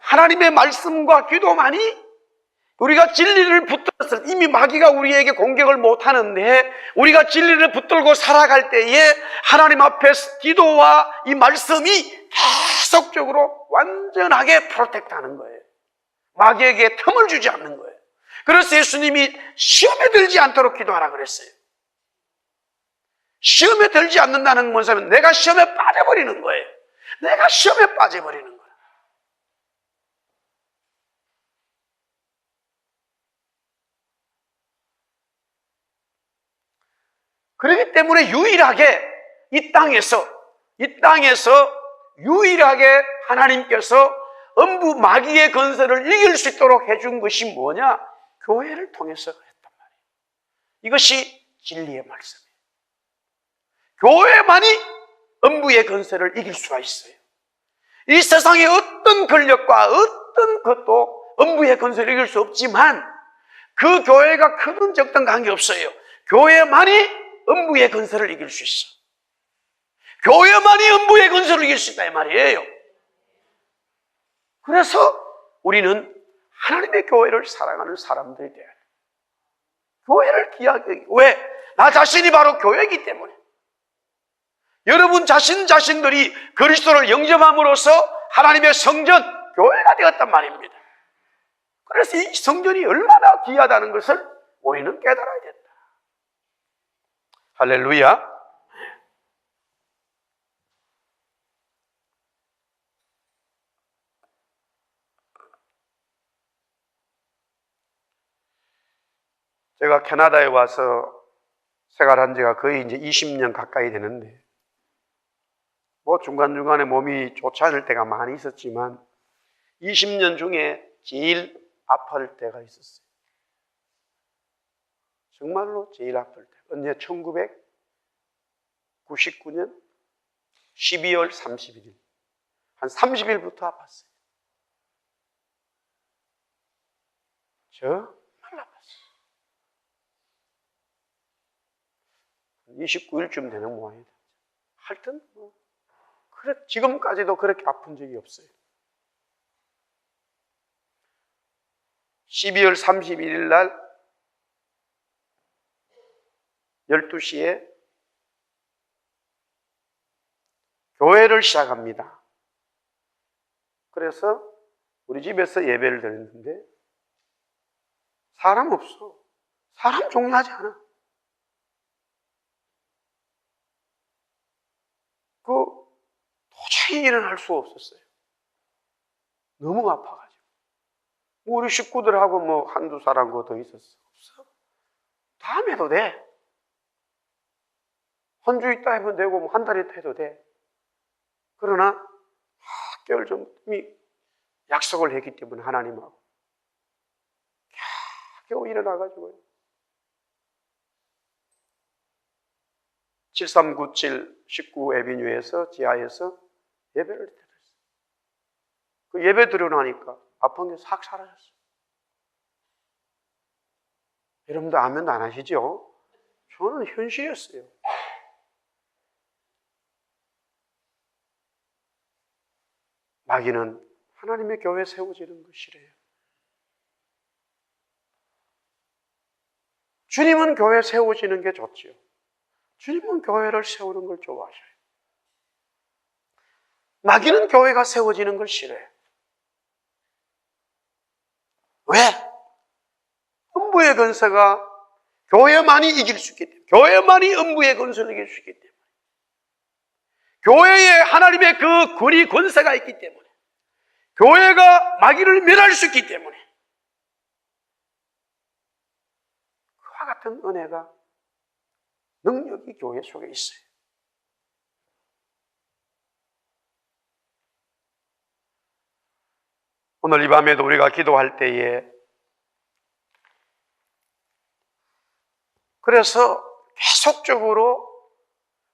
하나님의 말씀과 기도만이 우리가 진리를 붙들었을 때 이미 마귀가 우리에게 공격을 못하는데 우리가 진리를 붙들고 살아갈 때에 하나님 앞에 기도와 이 말씀이 계속적으로 완전하게 프로텍트하는 거예요. 마귀에게 틈을 주지 않는 거예요. 그래서 예수님이 시험에 들지 않도록 기도하라 그랬어요. 시험에 들지 않는다는 것은 내가 시험에 빠져버리는 거예요. 내가 시험에 빠져버리는 거예요. 그렇기 때문에 유일하게 이 땅에서 유일하게 하나님께서 음부 마귀의 건설을 이길 수 있도록 해준 것이 뭐냐? 교회를 통해서 했단 말이에요. 이것이 진리의 말씀이에요. 교회만이 음부의 건설을 이길 수가 있어요. 이 세상의 어떤 권력과 어떤 것도 음부의 건설을 이길 수 없지만 그 교회가 크든 적든 관계없어요. 교회만이 음부의 건설을 이길 수 있어. 교회만이 음부의 건설을 이길 수 있다 이 말이에요. 그래서 우리는 하나님의 교회를 사랑하는 사람들이 돼야 돼요. 교회를 귀하게 여기고. 왜? 나 자신이 바로 교회이기 때문에. 여러분 자신들이 그리스도를 영접함으로써 하나님의 성전, 교회가 되었단 말입니다. 그래서 이 성전이 얼마나 귀하다는 것을 우리는 깨달아야 된다. 할렐루야. 제가 캐나다에 와서 생활한 지가 거의 이제 20년 가까이 되는데, 뭐 중간중간에 몸이 좋지 않을 때가 많이 있었지만, 20년 중에 제일 아플 때가 있었어요. 정말로 제일 아플 때. 언제? 1999년 12월 31일. 한 30일부터 아팠어요. 정말 아팠어요. 29일쯤 되는 모양이다. 하여튼 그래, 지금까지도 그렇게 아픈 적이 없어요. 12월 31일 날 12시에 교회를 시작합니다. 그래서 우리 집에서 예배를 드렸는데 사람 없어. 사람 종류하지 않아. 도저히 일어날 수 없었어요. 너무 아파가지고. 우리 식구들하고 한두 사람 더 있었어. 없어. 다음 해도 돼. 한 주 있다 해도 되고, 한 달 있다 해도 돼. 그러나, 개월 전 이미 약속을 했기 때문에 하나님하고. 겨우 일어나가지고요. 7397 19 에비뉴에서 지하에서 예배를 드렸어요. 그 예배 드려나니까 아픈 게 싹 사라졌어요. 여러분도 아멘도 안 하시죠? 저는 현실이었어요. 마귀는 하나님의 교회 세워지는 것이래요. 주님은 교회 세워지는 게 좋지요. 주님은 교회를 세우는 걸 좋아하셔요. 마귀는 교회가 세워지는 걸 싫어해요. 왜? 음부의 권세가 교회만이 이길 수 있기 때문에, 교회만이 음부의 권세를 이길 수 있기 때문에, 교회에 하나님의 그 권위 권세가 있기 때문에, 교회가 마귀를 멸할 수 있기 때문에, 그와 같은 은혜가, 능력이 교회 속에 있어요. 오늘 이 밤에도 우리가 기도할 때에 그래서 계속적으로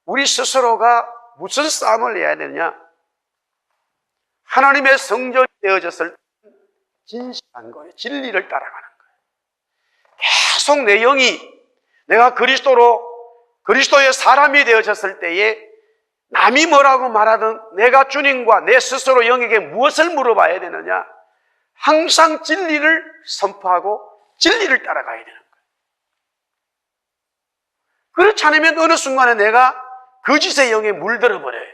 우리 스스로가 무슨 싸움을 해야 되냐? 하나님의 성전이 되어졌을 때 진실한 거예요. 진리를 따라가는 거예요. 계속 내 영이 내가 그리스도의 사람이 되어졌을 때에 남이 뭐라고 말하든 내가 주님과 내 스스로 영에게 무엇을 물어봐야 되느냐? 항상 진리를 선포하고 진리를 따라가야 되는 거예요. 그렇지 않으면 어느 순간에 내가 거짓의 영에 물들어 버려요.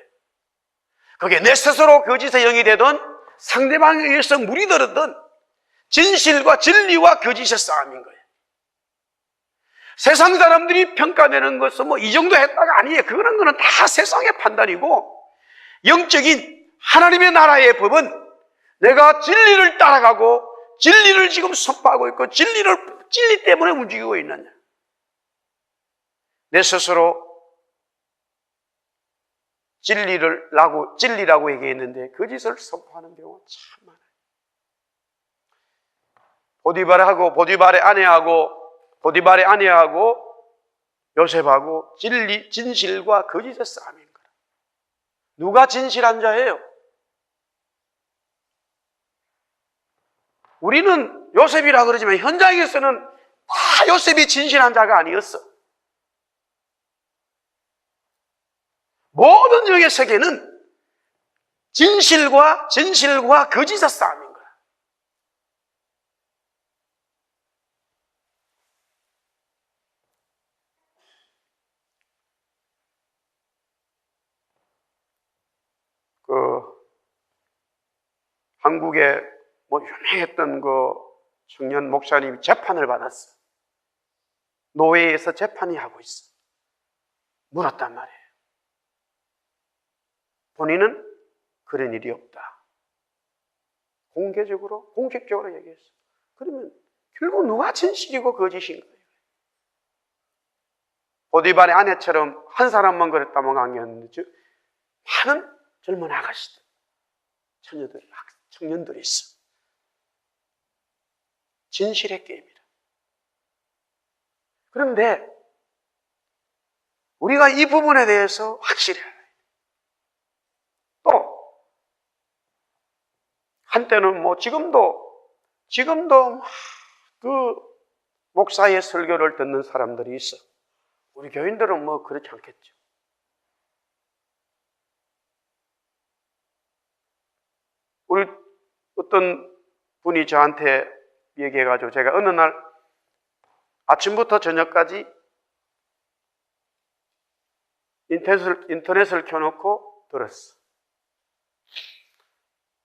그게 내 스스로 거짓의 영이 되든 상대방에 의해서 물이 들었든 진실과 진리와 거짓의 싸움인 거예요. 세상 사람들이 평가되는 것은 이 정도 했다가 아니에요. 그거는 다 세상의 판단이고, 영적인 하나님의 나라의 법은 내가 진리를 따라가고 진리를 지금 선포하고 있고 진리 때문에 움직이고 있느냐. 내 스스로 진리라고 얘기했는데 거짓을 선포하는 경우가 참 많아요. 보디발의 아내하고 요셉하고 진실과 거짓의 싸움인 거라. 누가 진실한 자예요? 우리는 요셉이라 그러지만 현장에서는 다 요셉이 진실한 자가 아니었어. 모든 영의 세계는 진실과 거짓의 싸움인 거야. 한국에 유명했던 청년 목사님이 재판을 받았어. 노예에서 재판이 하고 있어. 물었단 말이에요. 본인은 그런 일이 없다. 공식적으로 얘기했어. 그러면 결국 누가 진실이고 거짓인 거예요? 보디발의 아내처럼 한 사람만 그랬다면 아니었는데 많은 젊은 아가씨들, 청년들이 있어. 진실의 게임이다. 그런데 우리가 이 부분에 대해서 확실해야 해요. 또 한때는 지금도 그 목사의 설교를 듣는 사람들이 있어. 우리 교인들은 그렇지 않겠죠. 우리 어떤 분이 저한테 얘기해가지고 제가 어느 날 아침부터 저녁까지 인터넷을 켜놓고 들었어.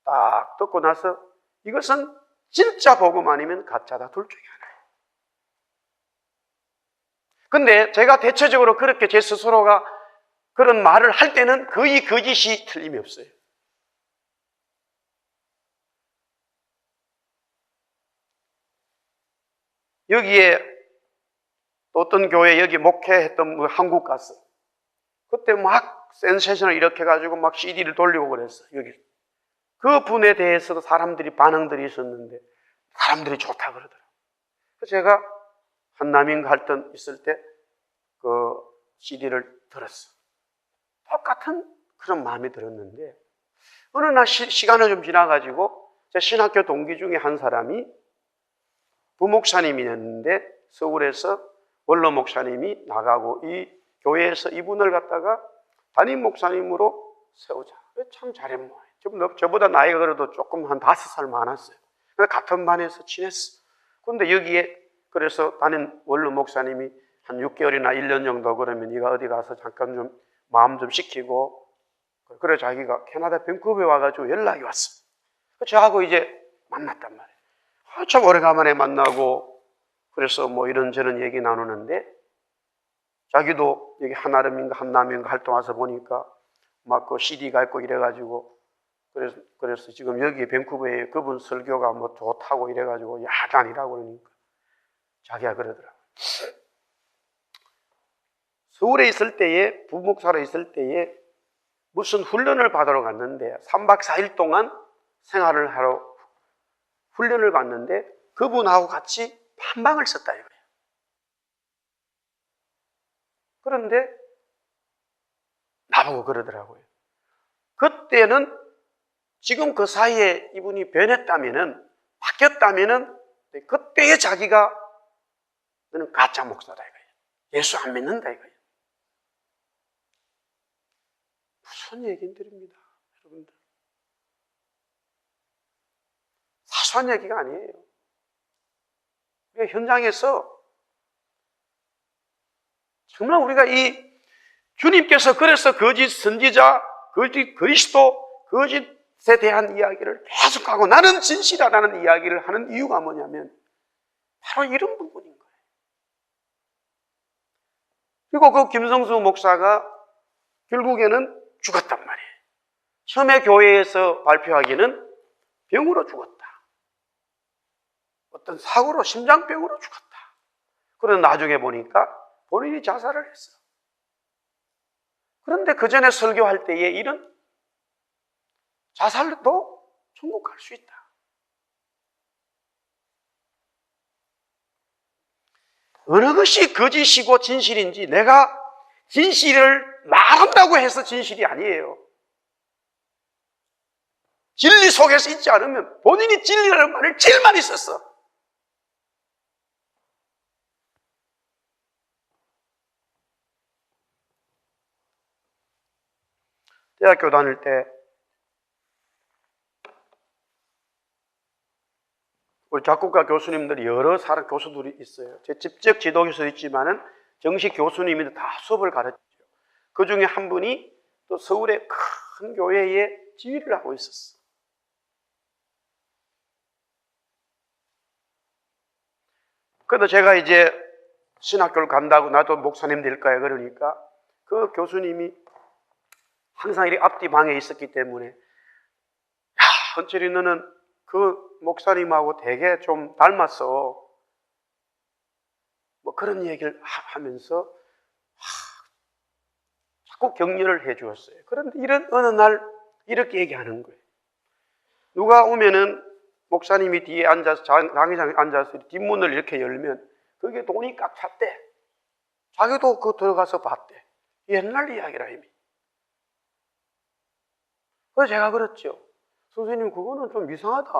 딱 듣고 나서 이것은 진짜 복음 아니면 가짜다. 둘 중에 하나예요. 근데 제가 대체적으로 그렇게 제 스스로가 그런 말을 할 때는 거의 거짓이 틀림이 없어요. 여기에 어떤 교회 여기 목회했던 한국 갔어. 그때 막 센세이션을 일으켜 가지고 막 CD를 돌리고 그랬어. 여기 그 분에 대해서도 사람들이 반응들이 있었는데 사람들이 좋다 그러더라고요. 그래서 제가 한남인가 할 때 있을 때 그 CD를 들었어. 똑같은 그런 마음이 들었는데 어느 날 시간을 좀 지나가지고 제 신학교 동기 중에 한 사람이 부목사님이었는데 서울에서 원로 목사님이 나가고 이 교회에서 이분을 갖다가 담임 목사님으로 세우자. 참 잘했네. 저보다 나이가 그래도 조금 한 5살 많았어요. 같은 반에서 친했어. 근데 여기에 그래서 담임 원로 목사님이 한 6개월이나 1년 정도 그러면 네가 어디 가서 잠깐 좀 마음 좀 식히고 그래 자기가 캐나다 밴쿠버에 와가지고 연락이 왔어. 저하고 이제 만났단 말이에요. 참 오래간만에 만나고 그래서 뭐 이런저런 얘기 나누는데 자기도 여기 한아름인가 한남인가 할 때 와서 보니까 막 그 CD가 있고 이래가지고 그래서 지금 여기 밴쿠버에 그분 설교가 뭐 좋다고 이래가지고 야단이라고 그러니까 자기가 그러더라. 서울에 있을 때에 부목사로 있을 때에 무슨 훈련을 받으러 갔는데 3박 4일 동안 생활을 하러 훈련을 받는데 그분하고 같이 판방을 썼다 이거예요. 그런데 나보고 그러더라고요. 그때는 지금 그 사이에 이분이 변했다면은 바뀌었다면은 그때의 자기가 너는 가짜 목사다 이거예요. 예수 안 믿는다 이거예요. 무슨 얘기들입니다, 여러분들. 사소한 얘기가 아니에요. 우리가 현장에서 정말 우리가 이 주님께서 그래서 거짓 선지자, 거짓 그리스도, 거짓에 대한 이야기를 계속하고 나는 진실하다는 이야기를 하는 이유가 뭐냐면 바로 이런 부분인 거예요. 그리고 그 김성수 목사가 결국에는 죽었단 말이에요. 처음에 교회에서 발표하기는 병으로 죽었다. 어떤 사고로 심장병으로 죽었다. 그런데 나중에 보니까 본인이 자살을 했어. 그런데 그 전에 설교할 때에 이런 자살도 천국 갈 수 있다. 어느 것이 거짓이고 진실인지 내가 진실을 말한다고 해서 진실이 아니에요. 진리 속에서 있지 않으면 본인이 진리라는 말을 제일 많이 썼어. 대학교 다닐 때 우리 작곡가 교수님들이 여러 사람 교수들이 있어요. 제 직접 지도교수 있지만은 정식 교수님이 다 수업을 가르치죠. 그 중에 한 분이 또 서울의 큰 교회에 지휘를 하고 있었어. 그래도 제가 이제 신학교를 간다고 나도 목사님 될 거야 그러니까 그 교수님이 항상 이렇게 앞뒤 방에 있었기 때문에 야, 헌철이 너는 그 목사님하고 되게 좀 닮았어. 뭐 그런 얘기를 하면서 자꾸 격려를 해 주었어요. 그런데 이런 어느 날 이렇게 얘기하는 거예요. 누가 오면은 목사님이 뒤에 앉아서 장의장에 앉아서 뒷문을 이렇게 열면 그게 돈이 꽉 찼대. 자기도 그 들어가서 봤대. 옛날 이야기라 이미. 그래서 제가 그랬죠. 선생님 그거는 좀 이상하다.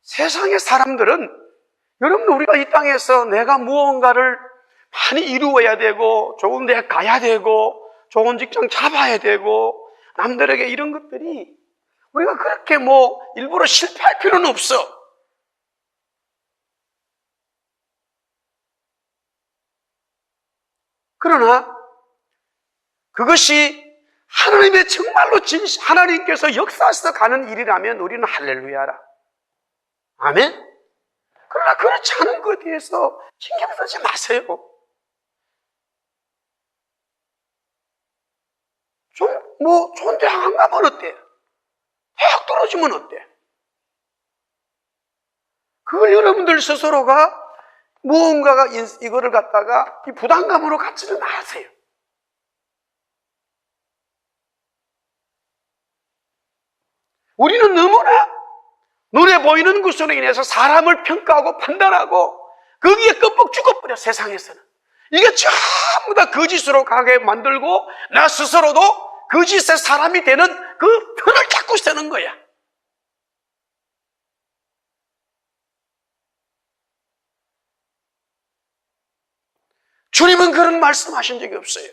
세상의 사람들은 여러분 우리가 이 땅에서 내가 무언가를 많이 이루어야 되고 좋은 데 가야 되고 좋은 직장 잡아야 되고 남들에게 이런 것들이 우리가 그렇게 뭐 일부러 실패할 필요는 없어. 그러나 그것이 하나님의 정말로 하나님께서 역사에서 가는 일이라면 우리는 할렐루야라. 아멘? 그러나 그렇지 않은 것에 대해서 신경 쓰지 마세요. 좋은 대학 안 가면 어때? 대학 떨어지면 어때? 그걸 여러분들 스스로가 무언가가 이거를 갖다가 이 부담감으로 갖지는 마세요. 우리는 너무나 눈에 보이는 것으로 인해서 사람을 평가하고 판단하고 거기에 껌뻑 죽어버려. 세상에서는 이게 전부 다 거짓으로 가게 만들고 나 스스로도 거짓의 사람이 되는 그 편을 자꾸 쓰는 거야. 주님은 그런 말씀하신 적이 없어요.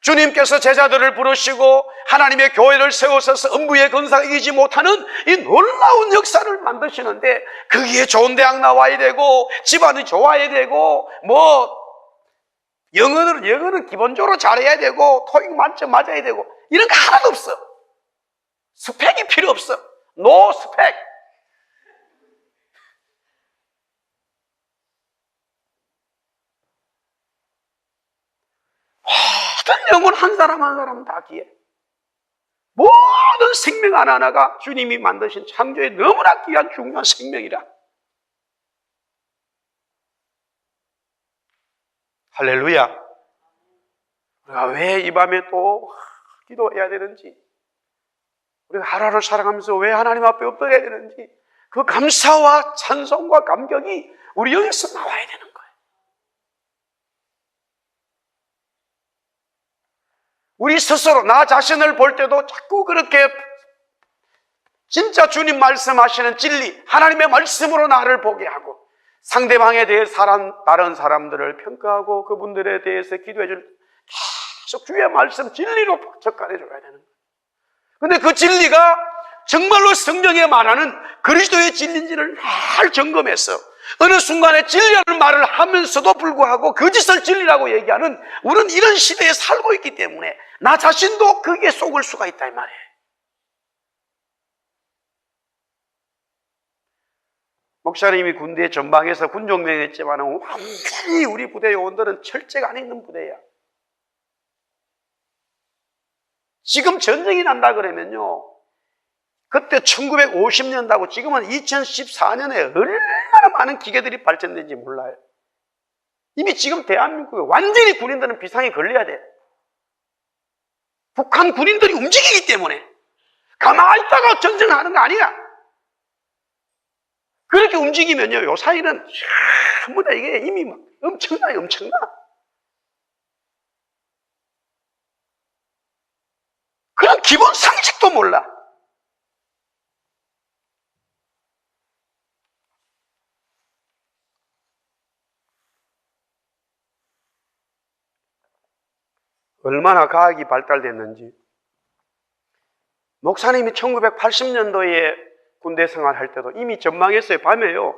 주님께서 제자들을 부르시고 하나님의 교회를 세우셔서 음부의 권사가 이기지 못하는 이 놀라운 역사를 만드시는데 거기에 좋은 대학 나와야 되고 집안이 좋아야 되고 영어는 기본적으로 잘해야 되고 토익 만점 맞아야 되고 이런 거 하나도 없어. 스펙이 필요 없어. 노 스펙. 모든 영혼 한 사람 한 사람 다 귀해. 모든 생명 하나하나가 주님이 만드신 창조의 너무나 귀한 중요한 생명이라. 할렐루야. 우리가 왜 이 밤에 또 기도해야 되는지, 우리가 하루하루 살아가면서 왜 하나님 앞에 엎드려야 되는지, 그 감사와 찬송과 감격이 우리 여기서 나와야 되는 거예요. 우리 스스로 나 자신을 볼 때도 자꾸 그렇게 진짜 주님 말씀하시는 진리, 하나님의 말씀으로 나를 보게 하고 상대방에 대해 다른 사람들을 평가하고 그분들에 대해서 기도해 줄 계속 주의 말씀 진리로 접근해 줘야 되는 거예요. 그런데 그 진리가 정말로 성경에 말하는 그리스도의 진리인지를 잘 점검해서 어느 순간에 진리라는 말을 하면서도 불구하고 거짓을 진리라고 얘기하는 우리는 이런 시대에 살고 있기 때문에 나 자신도 거기에 속을 수가 있다 이 말이에요. 목사님이 군대 전방에서 군종명 했지만 완전히 우리 부대 요원들은 철저가 안 있는 부대야. 지금 전쟁이 난다 그러면요, 그때 1950년도하고 지금은 2014년에 얼마나 많은 기계들이 발전된지 몰라요. 이미 지금 대한민국에 완전히 군인들은 비상에 걸려야 돼. 북한 군인들이 움직이기 때문에 가만히 있다가 전쟁하는 거 아니야. 그렇게 움직이면요, 요 사이는 전부 다 이게 이미 막 엄청나요, 엄청나. 그런 기본 상식도 몰라. 얼마나 과학이 발달됐는지. 목사님이 1980년도에 군대 생활할 때도 이미 전망했어요. 밤에요,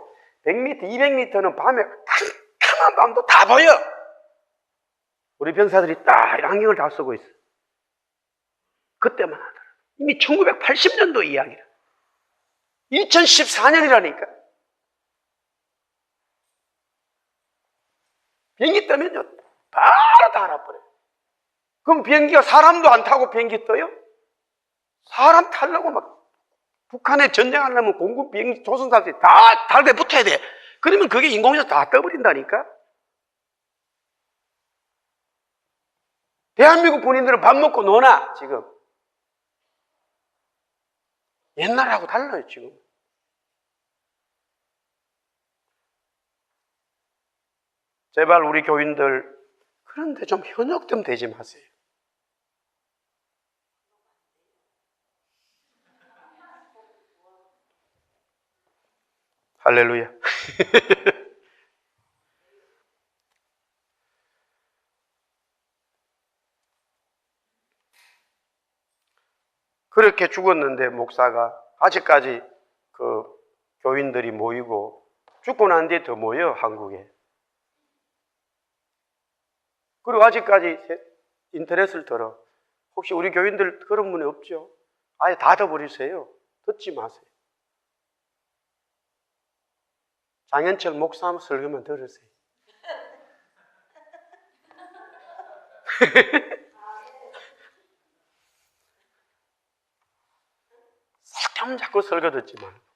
100m, 200m는 밤에 캄캄한 밤도 다 보여. 우리 병사들이 딱 안경을 다 쓰고 있어. 그때만 하더라. 이미 1980년도 이야기라. 2014년이라니까. 비행기 뜨면요, 바로 다 알아버려요. 그럼 비행기가 사람도 안 타고 비행기 떠요? 사람 타려고 막 북한에 전쟁하려면 공군 비행기 조선사들이 다 달에 붙어야 돼. 그러면 그게 인공위성 다 떠버린다니까. 대한민국 군인들은 밥 먹고 노나 지금. 옛날하고 달라요 지금. 제발 우리 교인들 그런데 좀 현역 좀 되지 마세요. 할렐루야. 그렇게 죽었는데 목사가 아직까지 그 교인들이 모이고 죽고 난 뒤에 더 모여 한국에. 그리고 아직까지 인터넷을 들어. 혹시 우리 교인들 그런 분이 없죠? 아예 닫아버리세요. 듣지 마세요. 장현철 목사 한번 설교만 들으세요. 쓸데없는 자꾸 설교 듣지 말고.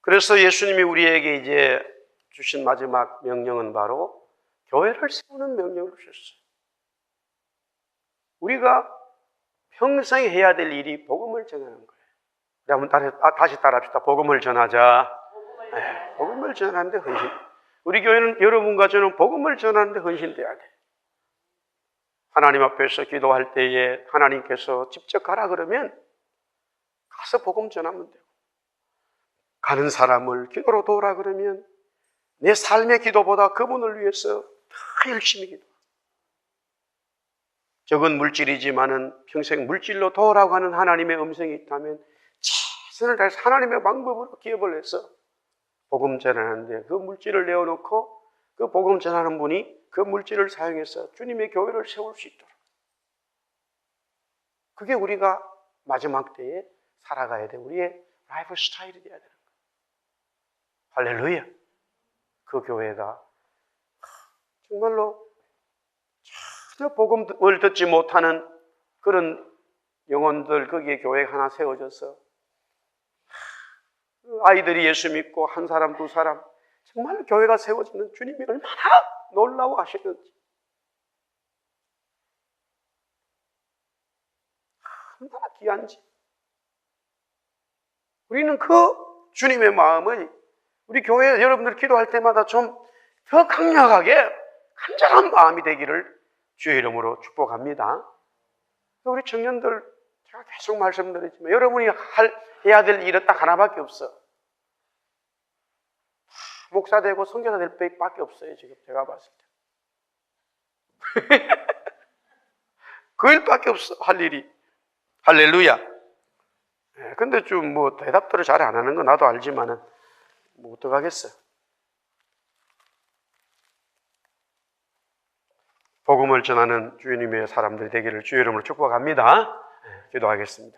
그래서 예수님이 우리에게 이제 주신 마지막 명령은 바로 교회를 세우는 명령을 주셨어요. 우리가 평생 해야 될 일이 복음을 전하는 거예요. 우리 한번 다시 따라합시다. 복음을 전하자. 네, 복음을 전하는데 헌신. 우리 교회는 여러분과 저는 복음을 전하는데 헌신돼야 돼. 하나님 앞에서 기도할 때에 하나님께서 직접 가라 그러면 가서 복음 전하면 되고, 가는 사람을 기도로 도우라 그러면 내 삶의 기도보다 그분을 위해서 더 열심히 기도. 적은 물질이지만은 평생 물질로 도우라고 하는 하나님의 음성이 있다면 최선을 다해서 하나님의 방법으로 기업을 해서 복음 전하는데, 그 물질을 내어놓고 그 복음 전하는 분이 그 물질을 사용해서 주님의 교회를 세울 수 있도록, 그게 우리가 마지막 때에 살아가야 돼. 우리의 라이프 스타일이 돼야 되는 거예요. 할렐루야. 그 교회가 정말로 전혀 복음을 듣지 못하는 그런 영혼들, 거기에 교회 하나 세워져서 아이들이 예수 믿고 한 사람 두 사람, 정말 교회가 세워지는 주님이 얼마나 놀라워하시는지, 얼마나 귀한지. 우리는 그 주님의 마음을 우리 교회 여러분들 기도할 때마다 좀 더 강력하게 간절한 마음이 되기를 주의 이름으로 축복합니다. 우리 청년들, 제가 계속 말씀드리지만 여러분이 해야 될 일은 딱 하나밖에 없어. 목사 되고 선교사 될 밖에 없어요. 지금 제가 봤을 때. 그 일밖에 없어, 할 일이. 할렐루야. 근데 좀 뭐 대답들을 잘 안 하는 거 나도 알지만은 뭐 어떡하겠어. 복음을 전하는 주님의 사람들이 되기를 주의 이름으로 축복합니다. 기도하겠습니다.